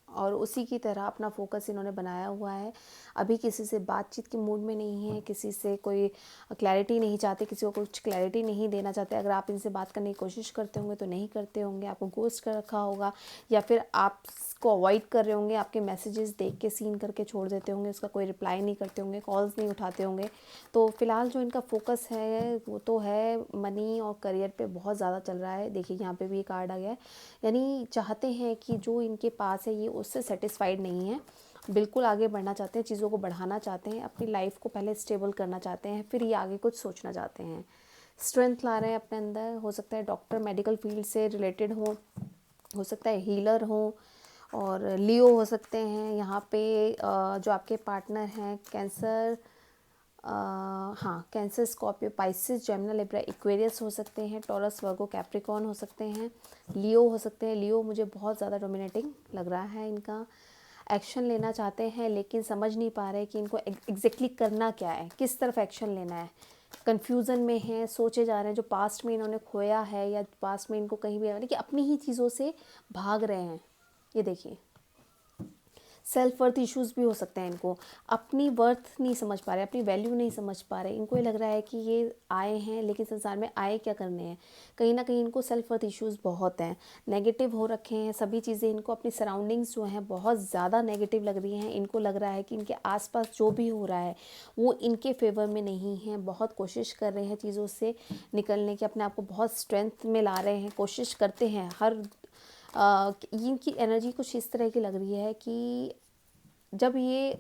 [SPEAKER 1] और उसी की तरह अपना फोकस इन्होंने बनाया हुआ है। अभी किसी से बातचीत के मूड में नहीं है, किसी से कोई क्लैरिटी नहीं चाहते, किसी को कुछ क्लैरिटी नहीं देना चाहते। अगर आप इनसे बात करने की कोशिश करते होंगे तो नहीं करते होंगे, आपको घोस्ट कर रखा होगा, या फिर आपको अवॉइड कर रहे होंगे, आपके मैसेजेस देख के सीन करके छोड़ देते होंगे, उसका कोई रिप्लाई नहीं करते होंगे, कॉल्स नहीं उठाते होंगे। तो फ़िलहाल जो इनका फोकस है वो तो है मनी और करियर पे बहुत ज़्यादा चल रहा है। देखिए यहाँ पे भी कार्ड आ गया है, यानी चाहते हैं कि जो इनके पास है ये उससे सेटिस्फाइड नहीं है, बिल्कुल आगे बढ़ना चाहते हैं, चीज़ों को बढ़ाना चाहते हैं, अपनी लाइफ को पहले स्टेबल करना चाहते हैं, फिर ये आगे कुछ सोचना चाहते हैं। स्ट्रेंथ ला रहे हैं अपने अंदर, हो सकता है डॉक्टर मेडिकल फील्ड से रिलेटेड हो सकता है हीलर हो, और लियो हो सकते हैं यहाँ पे। जो आपके पार्टनर हैं कैंसर, हाँ cancer, Scorpio, Pisces, Gemini, Libra, Aquarius हो सकते हैं, टॉरस, वर्गो, कैप्रिकॉर्न हो सकते हैं, लियो हो सकते हैं। लियो मुझे बहुत ज़्यादा डोमिनेटिंग लग रहा है, इनका एक्शन लेना चाहते हैं लेकिन समझ नहीं पा रहे कि इनको एग्जैक्टली करना क्या है, किस तरफ एक्शन लेना है, कन्फ्यूज़न में हैं, सोचे जा रहे हैं जो पास्ट में इन्होंने खोया है या पास्ट में इनको कहीं भी, यानी कि अपनी ही चीज़ों से भाग रहे हैं। ये देखिए सेल्फ वर्थ इश्यूज़ भी हो सकते हैं इनको, अपनी वर्थ नहीं समझ पा रहे, अपनी वैल्यू नहीं समझ पा रहे। इनको ये लग रहा है कि ये आए हैं लेकिन संसार में आए क्या करने हैं। कहीं ना कहीं इनको सेल्फ वर्थ इश्यूज़ बहुत हैं, नेगेटिव हो रखे हैं सभी चीज़ें। इनको अपनी सराउंडिंग्स जो हैं बहुत ज़्यादा नेगेटिव लग रही हैं। इनको लग रहा है कि इनके आसपास जो भी हो रहा है वो इनके फेवर में नहीं है। बहुत कोशिश कर रहे हैं चीज़ों से निकलने की, अपने आप को बहुत स्ट्रेंथ में ला रहे हैं, कोशिश करते हैं हर इनकी एनर्जी कुछ इस तरह की लग रही है कि जब ये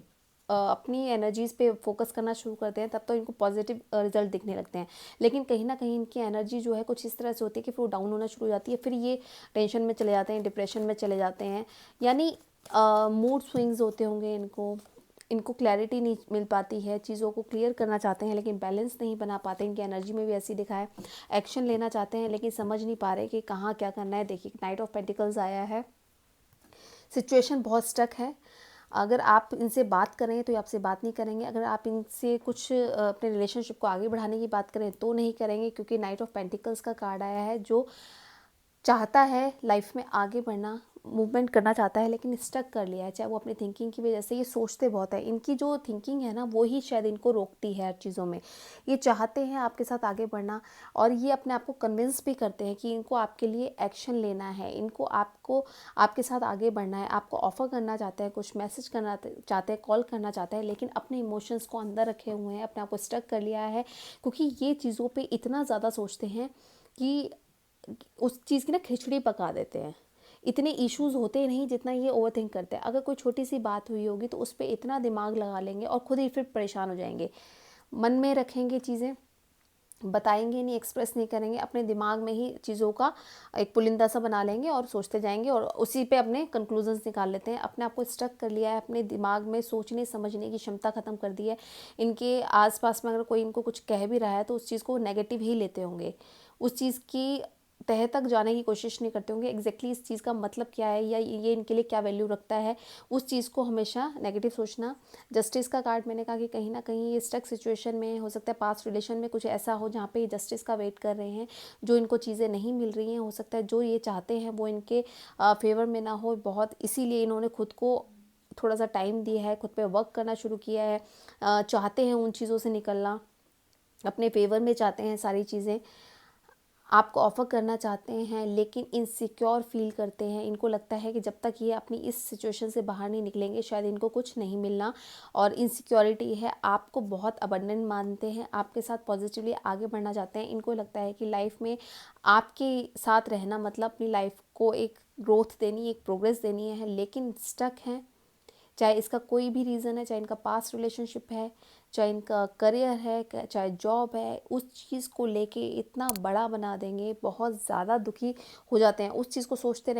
[SPEAKER 1] अपनी एनर्जीज़ पे फोकस करना शुरू करते हैं तब तो इनको पॉजिटिव रिजल्ट दिखने लगते हैं, लेकिन कहीं ना कहीं इनकी एनर्जी जो है कुछ इस तरह से होती है कि फिर वो डाउन होना शुरू हो जाती है, फिर ये टेंशन में चले जाते हैं, डिप्रेशन में चले जाते हैं। यानी मूड स्विंग्स होते होंगे इनको क्लैरिटी नहीं मिल पाती है, चीज़ों को क्लियर करना चाहते हैं लेकिन बैलेंस नहीं बना पाते। इनकी एनर्जी में भी ऐसी दिखा है, एक्शन लेना चाहते हैं लेकिन समझ नहीं पा रहे कि कहाँ क्या करना है। देखिए नाइट ऑफ पेंटिकल्स आया है, सिचुएशन बहुत स्टक है। अगर आप इनसे बात करें तो ये आपसे बात नहीं करेंगे, अगर आप इनसे कुछ अपने रिलेशनशिप को आगे बढ़ाने की बात करें तो नहीं करेंगे, क्योंकि नाइट ऑफ पेंटिकल्स का कार्ड आया है जो चाहता है लाइफ में आगे बढ़ना, मूवमेंट करना चाहता है लेकिन स्टक कर लिया है, चाहे वो अपनी थिंकिंग की वजह से। ये सोचते बहुत है, इनकी जो थिंकिंग है ना वो ही शायद इनको रोकती है हर चीज़ों में। ये चाहते हैं आपके साथ आगे बढ़ना और ये अपने आप को कन्विंस भी करते हैं कि इनको आपके लिए एक्शन लेना है, इनको आपको आपके साथ आगे बढ़ना है, आपको ऑफ़र करना चाहते हैं, कुछ मैसेज करना चाहते हैं, कॉल करना चाहते हैं, लेकिन अपने इमोशंस को अंदर रखे हुए हैं, अपने आप को स्टक कर लिया है, क्योंकि ये चीज़ों पर इतना ज़्यादा सोचते हैं कि उस चीज़ की ना खिचड़ी पका देते हैं। इतने इश्यूज़ होते ही नहीं जितना ये ओवरथिंक करते हैं। अगर कोई छोटी सी बात हुई होगी तो उस पर इतना दिमाग लगा लेंगे और खुद ही फिर परेशान हो जाएंगे, मन में रखेंगे चीज़ें, बताएंगे नहीं, एक्सप्रेस नहीं करेंगे, अपने दिमाग में ही चीज़ों का एक पुलिंदा सा बना लेंगे और सोचते जाएंगे और उसी पे अपने कंक्लूजन्स निकाल लेते हैं। अपने आप को स्टक कर लिया है, अपने दिमाग में सोचने समझने की क्षमता ख़त्म कर दी है। इनके आसपास में अगर कोई इनको कुछ कह भी रहा है तो उस चीज़ को नेगेटिव ही लेते होंगे, उस चीज़ की तह तक जाने की कोशिश नहीं करते होंगे एग्जैक्टली इस चीज़ का मतलब क्या है या ये इनके लिए क्या वैल्यू रखता है, उस चीज़ को हमेशा नेगेटिव सोचना। जस्टिस का कार्ड मैंने कहा कि कहीं ना कहीं ये स्टक सिचुएशन में हो सकता है, पास्ट रिलेशन में कुछ ऐसा हो जहाँ पे ये जस्टिस का वेट कर रहे हैं, जो इनको चीज़ें नहीं मिल रही हैं, हो सकता है जो ये चाहते हैं वो इनके फेवर में ना हो बहुत, इसीलिए इन्होंने खुद को थोड़ा सा टाइम दिया है, खुद पे वर्क करना शुरू किया है, चाहते हैं उन चीज़ों से निकलना, अपने फेवर में चाहते हैं सारी चीज़ें, आपको ऑफ़र करना चाहते हैं लेकिन इनसिक्योर फील करते हैं। इनको लगता है कि जब तक ये अपनी इस सिचुएशन से बाहर नहीं निकलेंगे शायद इनको कुछ नहीं मिलना, और इनसिक्योरिटी है, आपको बहुत अबंडेंट मानते हैं, आपके साथ पॉजिटिवली आगे बढ़ना चाहते हैं। इनको लगता है कि लाइफ में आपके साथ रहना मतलब अपनी लाइफ को एक ग्रोथ देनी, एक प्रोग्रेस देनी है, लेकिन स्टक हैं, चाहे इसका कोई भी रीज़न है, चाहे इनका पास्ट रिलेशनशिप है, चाहे इनका करियर है, चाहे जॉब है, उस चीज़ को लेके इतना बड़ा बना देंगे, बहुत ज़्यादा दुखी हो जाते हैं, उस चीज़ को सोचते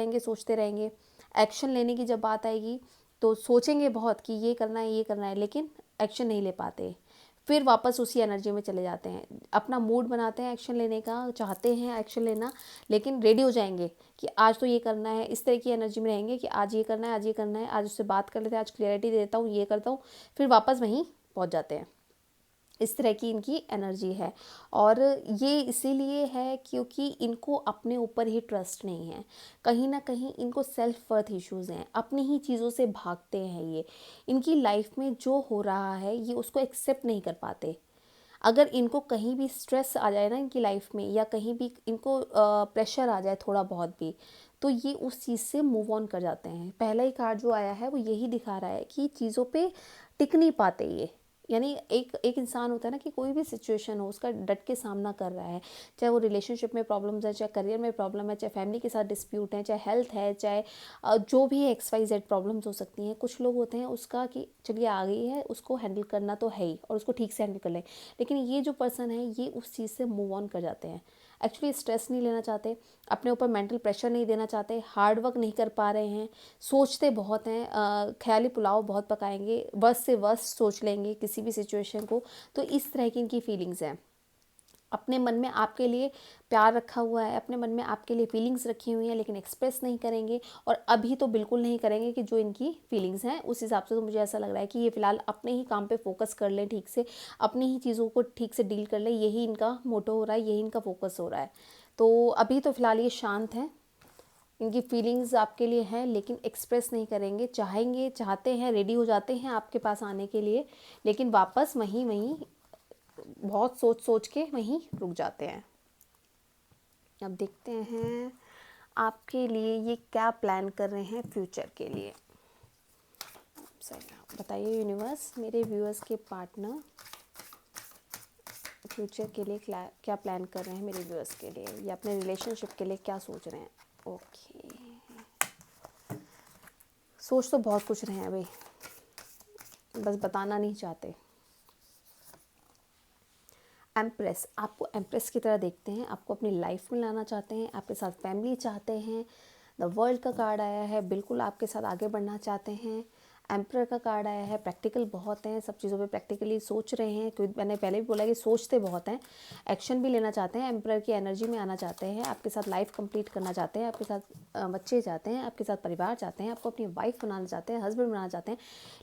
[SPEAKER 1] रहेंगे। एक्शन लेने की जब बात आएगी तो सोचेंगे बहुत कि ये करना है, लेकिन एक्शन नहीं ले पाते। फिर वापस उसी एनर्जी में चले जाते हैं, अपना मूड बनाते हैं एक्शन लेने का, चाहते हैं एक्शन लेना, लेकिन रेडी हो जाएंगे कि आज तो ये करना है, इस तरह की एनर्जी में रहेंगे कि आज ये करना है, आज ये करना है, आज उससे बात कर लेते हैं, आज क्लियरिटी दे देता हूँ, ये करता हूँ, फिर वापस वहीं पहुँच जाते हैं। इस तरह की इनकी एनर्जी है। और ये इसीलिए है क्योंकि इनको अपने ऊपर ही ट्रस्ट नहीं है, कहीं ना कहीं इनको सेल्फ वर्थ इश्यूज़ हैं, अपनी ही चीज़ों से भागते हैं। ये इनकी लाइफ में जो हो रहा है ये उसको एक्सेप्ट नहीं कर पाते। अगर इनको कहीं भी स्ट्रेस आ जाए ना इनकी लाइफ में, या कहीं भी इनको प्रेशर आ जाए थोड़ा बहुत भी, तो ये उस चीज़ से मूव ऑन कर जाते हैं। पहला ही कार्ड जो आया है वो यही दिखा रहा है कि चीज़ों पे टिक नहीं पाते ये। यानी एक इंसान होता है ना कि कोई भी सिचुएशन हो उसका डट के सामना कर रहा है, चाहे वो रिलेशनशिप में प्रॉब्लम्स है, चाहे करियर में प्रॉब्लम है, चाहे फैमिली के साथ डिस्प्यूट है, चाहे हेल्थ है, चाहे जो भी XYZ प्रॉब्लम्स हो सकती हैं। कुछ लोग होते हैं उसका कि चलिए आ गई है, उसको हैंडल करना तो है ही और उसको ठीक से हैंडल कर लें, लेकिन ये जो पर्सन है ये उस चीज़ से मूव ऑन कर जाते हैं। एक्चुअली स्ट्रेस नहीं लेना चाहते, अपने ऊपर मेंटल प्रेशर नहीं देना चाहते, हार्ड वर्क नहीं कर पा रहे हैं, सोचते बहुत हैं, ख्याली पुलाव बहुत पकाएंगे, बस से बस सोच लेंगे किसी भी सिचुएशन को। तो इस तरह की इनकी फीलिंग्स हैं। अपने मन में आपके लिए प्यार रखा हुआ है, अपने मन में आपके लिए फीलिंग्स रखी हुई हैं, लेकिन एक्सप्रेस नहीं करेंगे, और अभी तो बिल्कुल नहीं करेंगे कि जो इनकी फीलिंग्स हैं उस हिसाब से। तो मुझे ऐसा लग रहा है कि ये फ़िलहाल अपने ही काम पे फोकस कर लें, ठीक से अपनी ही चीज़ों को ठीक से डील कर लें, यही इनका मोटो हो रहा है, यही इनका फोकस हो रहा है। तो अभी तो फ़िलहाल ये शांत हैं, इनकी फीलिंग्स आपके लिए हैं, लेकिन एक्सप्रेस नहीं करेंगे। चाहेंगे, चाहते हैं, रेडी हो जाते हैं आपके पास आने के लिए, लेकिन वापस वहीं वहीं बहुत सोच सोच के वहीं रुक जाते हैं। अब देखते हैं आपके लिए ये क्या प्लान कर रहे हैं फ्यूचर के लिए। बताइए यूनिवर्स, मेरे व्यूअर्स के पार्टनर फ्यूचर के लिए क्या प्लान कर रहे हैं मेरे व्यूअर्स के लिए, या अपने रिलेशनशिप के लिए क्या सोच रहे हैं। ओके, सोच तो बहुत कुछ रहे हैं भाई, बस बताना नहीं चाहते। एम्प्रेस, आपको एम्प्रेस की तरह देखते हैं, आपको अपनी लाइफ में लाना चाहते हैं, आपके साथ फैमिली चाहते हैं। द वर्ल्ड का कार्ड आया है, बिल्कुल आपके साथ आगे बढ़ना चाहते हैं। एम्परर का कार्ड आया है, प्रैक्टिकल बहुत हैं, सब चीज़ों पे प्रैक्टिकली सोच रहे हैं, क्योंकि मैंने पहले भी बोला कि सोचते बहुत हैं, एक्शन भी लेना चाहते हैं, एम्परर की एनर्जी में आना चाहते हैं, आपके साथ लाइफ कंप्लीट करना चाहते हैं, आपके साथ बच्चे चाहते हैं, आपके साथ परिवार चाहते हैं, आपको अपनी वाइफ बनाना चाहते हैं, हस्बैंड बनाना चाहते हैं,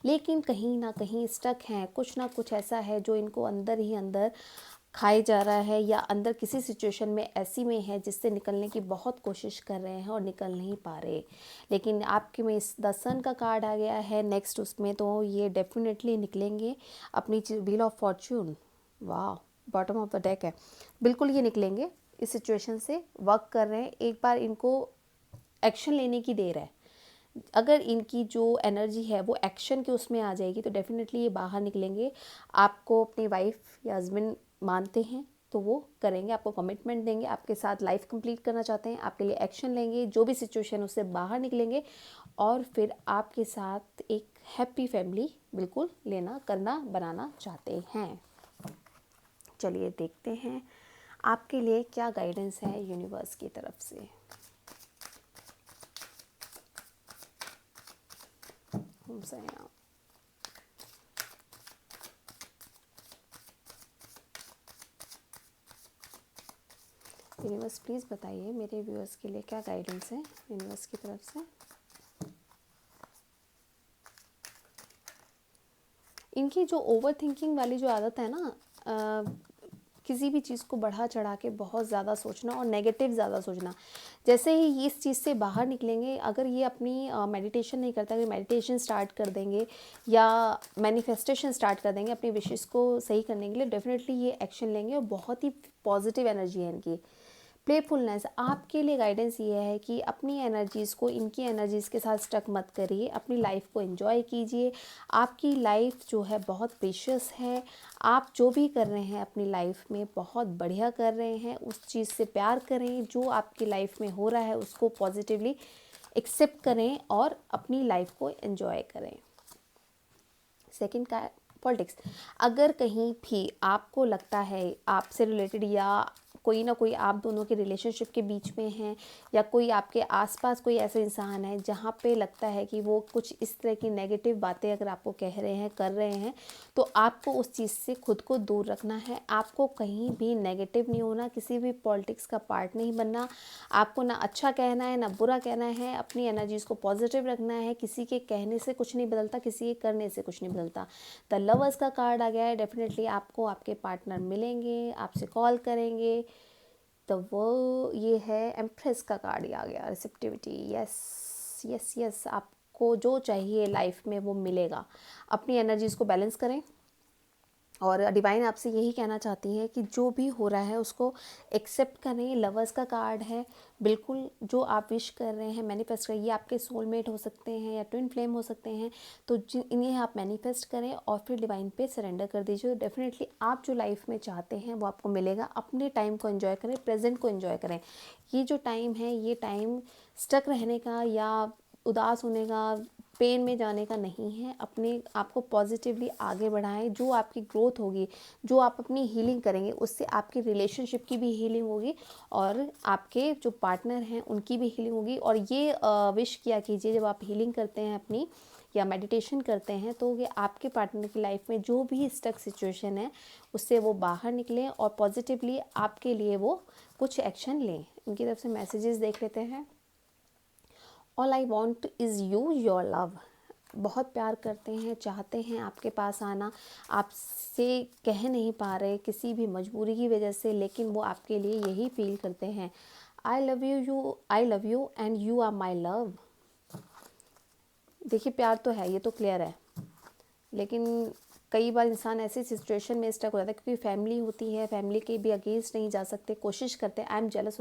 [SPEAKER 1] लेकिन कहीं ना कहीं स्टक हैं। कुछ ना कुछ ऐसा है जो इनको अंदर ही अंदर खाए जा रहा है, या अंदर किसी सिचुएशन में ऐसी में है जिससे निकलने की बहुत कोशिश कर रहे हैं और निकल नहीं पा रहे। लेकिन आपके में इस द सन का कार्ड आ गया है नेक्स्ट उसमें, तो ये डेफिनेटली निकलेंगे अपनी व्हील ऑफ फॉर्च्यून। वाह, बॉटम ऑफ द डेक है, बिल्कुल ये निकलेंगे इस सिचुएशन से, वर्क कर रहे हैं। एक बार इनको एक्शन लेने की देर है। अगर इनकी जो एनर्जी है वो एक्शन के उसमें आ जाएगी तो डेफिनेटली ये बाहर निकलेंगे। आपको अपनी वाइफ या हस्बैंड मानते हैं तो वो करेंगे, आपको कमिटमेंट देंगे, आपके साथ लाइफ कंप्लीट करना चाहते हैं, आपके लिए एक्शन लेंगे, जो भी सिचुएशन उससे बाहर निकलेंगे, और फिर आपके साथ एक हैप्पी फैमिली बिल्कुल लेना, करना, बनाना चाहते हैं। चलिए देखते हैं आपके लिए क्या गाइडेंस है यूनिवर्स की तरफ से। यूनिवर्स प्लीज़ बताइए मेरे व्यूअर्स के लिए क्या गाइडेंस है यूनिवर्स की तरफ से। इनकी जो ओवर थिंकिंग वाली जो आदत है ना, किसी भी चीज़ को बढ़ा चढ़ा के बहुत ज़्यादा सोचना और नेगेटिव ज़्यादा सोचना, जैसे ही ये इस चीज़ से बाहर निकलेंगे, अगर ये अपनी मेडिटेशन नहीं करता, अगर मेडिटेशन स्टार्ट कर देंगे या मैनिफेस्टेशन स्टार्ट कर देंगे अपनी विशेस को सही करने के लिए, डेफिनेटली ये एक्शन लेंगे और बहुत ही पॉजिटिव एनर्जी है इनकी। प्लेफुलनेस, आपके लिए गाइडेंस ये है कि अपनी एनर्जीज़ को इनकी एनर्जीज़ के साथ स्टक मत करिए, अपनी लाइफ को एंजॉय कीजिए। आपकी लाइफ जो है बहुत प्रीशियस है, आप जो भी कर रहे हैं अपनी लाइफ में बहुत बढ़िया कर रहे हैं, उस चीज़ से प्यार करें, जो आपकी लाइफ में हो रहा है उसको पॉजिटिवली एक्सेप्ट करें और अपनी लाइफ को एंजॉय करें। सेकंड का पॉलिटिक्स। अगर कहीं भी आपको लगता है आपसे रिलेटेड या कोई ना कोई आप दोनों के रिलेशनशिप के बीच में है, या कोई आपके आसपास कोई ऐसा इंसान है जहाँ पे लगता है कि वो कुछ इस तरह की नेगेटिव बातें अगर आपको कह रहे हैं, कर रहे हैं, तो आपको उस चीज़ से खुद को दूर रखना है। आपको कहीं भी नेगेटिव नहीं होना, किसी भी पॉलिटिक्स का पार्ट नहीं बनना। आपको ना अच्छा कहना है ना बुरा कहना है, अपनी एनर्जीज़ को पॉजिटिव रखना है। किसी के कहने से कुछ नहीं बदलता, किसी के करने से कुछ नहीं बदलता। द लवर्स का कार्ड आ गया है। डेफिनेटली आपको आपके पार्टनर मिलेंगे, आपसे कॉल करेंगे। तो वो ये है एम्प्रेस का कार्ड आ गया, रिसेप्टिविटी। यस यस यस, आपको जो चाहिए लाइफ में वो मिलेगा। अपनी एनर्जीज़ को बैलेंस करें, और डिवाइन आपसे यही कहना चाहती है कि जो भी हो रहा है उसको एक्सेप्ट करें। लवर्स का कार्ड है, बिल्कुल जो आप विश कर रहे हैं मैनिफेस्ट करिए। आपके सोलमेट हो सकते हैं या ट्विन फ्लेम हो सकते हैं, तो इन्हें आप मैनिफेस्ट करें और फिर डिवाइन पे सरेंडर कर दीजिए। डेफिनेटली आप जो लाइफ में चाहते हैं वो आपको मिलेगा। अपने टाइम को एंजॉय करें, प्रेजेंट को एंजॉय करें। ये जो टाइम है ये टाइम स्टक रहने का या उदास होने का, पेन में जाने का नहीं है। अपने आप को पॉजिटिवली आगे बढ़ाएं। जो आपकी ग्रोथ होगी, जो आप अपनी हीलिंग करेंगे, उससे आपकी रिलेशनशिप की भी हीलिंग होगी और आपके जो पार्टनर हैं उनकी भी हीलिंग होगी। और ये विश किया कीजिए जब आप हीलिंग करते हैं अपनी या मेडिटेशन करते हैं, तो ये आपके पार्टनर की लाइफ में जो भी स्टक सिचुएशन है उससे वो बाहर निकलें और पॉजिटिवली आपके लिए वो कुछ एक्शन लें। उनकी तरफ से मैसेजेस देख लेते हैं। All I want is you, your love. बहुत प्यार करते हैं, चाहते हैं आपके पास आना, आपसे कह नहीं पा रहे किसी भी मजबूरी की वजह से, लेकिन वो आपके लिए यही फील करते हैं। I love you I love you and you are my love. देखिए प्यार तो है, ये तो क्लियर है, लेकिन कई बार इंसान ऐसी सिचुएशन में स्टक हो जाता है क्योंकि फैमिली होती है, फैमिली के भी अगेंस्ट नहीं जा सकते, कोशिश करते हैं। आई एम जेलस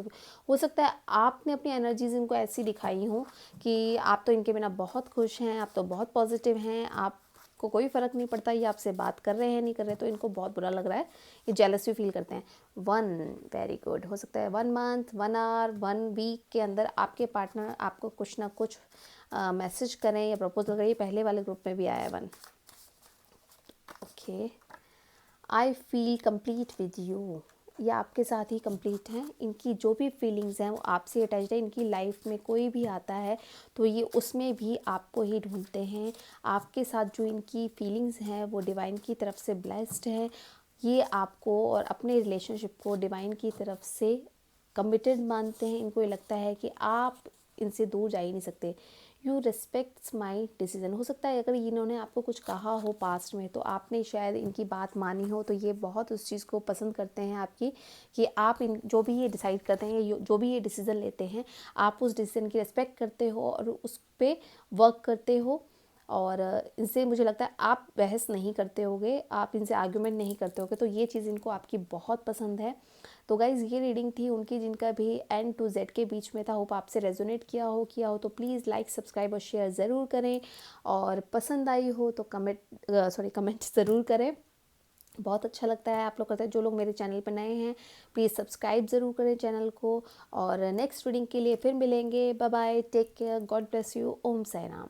[SPEAKER 1] हो सकता है आपने अपनी एनर्जीज इनको ऐसी दिखाई हो कि आप तो इनके बिना बहुत खुश हैं, आप तो बहुत पॉजिटिव हैं, आपको कोई फ़र्क नहीं पड़ता ये आपसे बात कर रहे हैं नहीं कर रहे, तो इनको बहुत बुरा लग रहा है, ये जेलस भी फील करते हैं। 1 वेरी गुड, हो सकता है 1 मंथ 1 आवर 1 वीक के अंदर आपके पार्टनर आपको कुछ ना कुछ मैसेज करें या प्रपोजल करें। पहले वाले ग्रुप में भी आया है 1। Okay, I feel complete with you. ये आपके साथ ही कंप्लीट हैं। इनकी जो भी फीलिंग्स हैं वो आपसे अटैच्ड है। इनकी लाइफ में कोई भी आता है तो ये उसमें भी आपको ही ढूंढते हैं। आपके साथ जो इनकी फीलिंग्स हैं वो डिवाइन की तरफ से ब्लेस्ड है। ये आपको और अपने रिलेशनशिप को डिवाइन की तरफ से कमिटेड मानते हैं। इनको ये लगता है कि आप इनसे दूर जा ही नहीं सकते। You respects my decision. हो सकता है अगर इन्होंने आपको कुछ कहा हो पास्ट में तो आपने शायद इनकी बात मानी हो, तो ये बहुत उस चीज़ को पसंद करते हैं आपकी, कि आप इन जो भी ये डिसाइड करते हैं, जो भी ये डिसीज़न लेते हैं, आप उस डिसीज़न की रिस्पेक्ट करते हो और उस पर वर्क करते हो। और इनसे मुझे लगता है आप बहस नहीं करते होगे, आप इनसे आर्ग्यूमेंट नहीं करते होगे, तो ये चीज़ इनको आपकी बहुत पसंद है। तो गाइज़ ये रीडिंग थी उनकी, जिनका भी एन टू जेड के बीच में था। होप आपसे रेजोनेट किया हो तो प्लीज़ लाइक सब्सक्राइब और शेयर ज़रूर करें, और पसंद आई हो तो कमेंट ज़रूर करें। बहुत अच्छा लगता है आप लोग करते हैं। जो लोग मेरे चैनल पर नए हैं प्लीज़ सब्सक्राइब ज़रूर करें चैनल को। और नेक्स्ट रीडिंग के लिए फिर मिलेंगे। Bye bye, take care, God bless you, Om Sai Ram.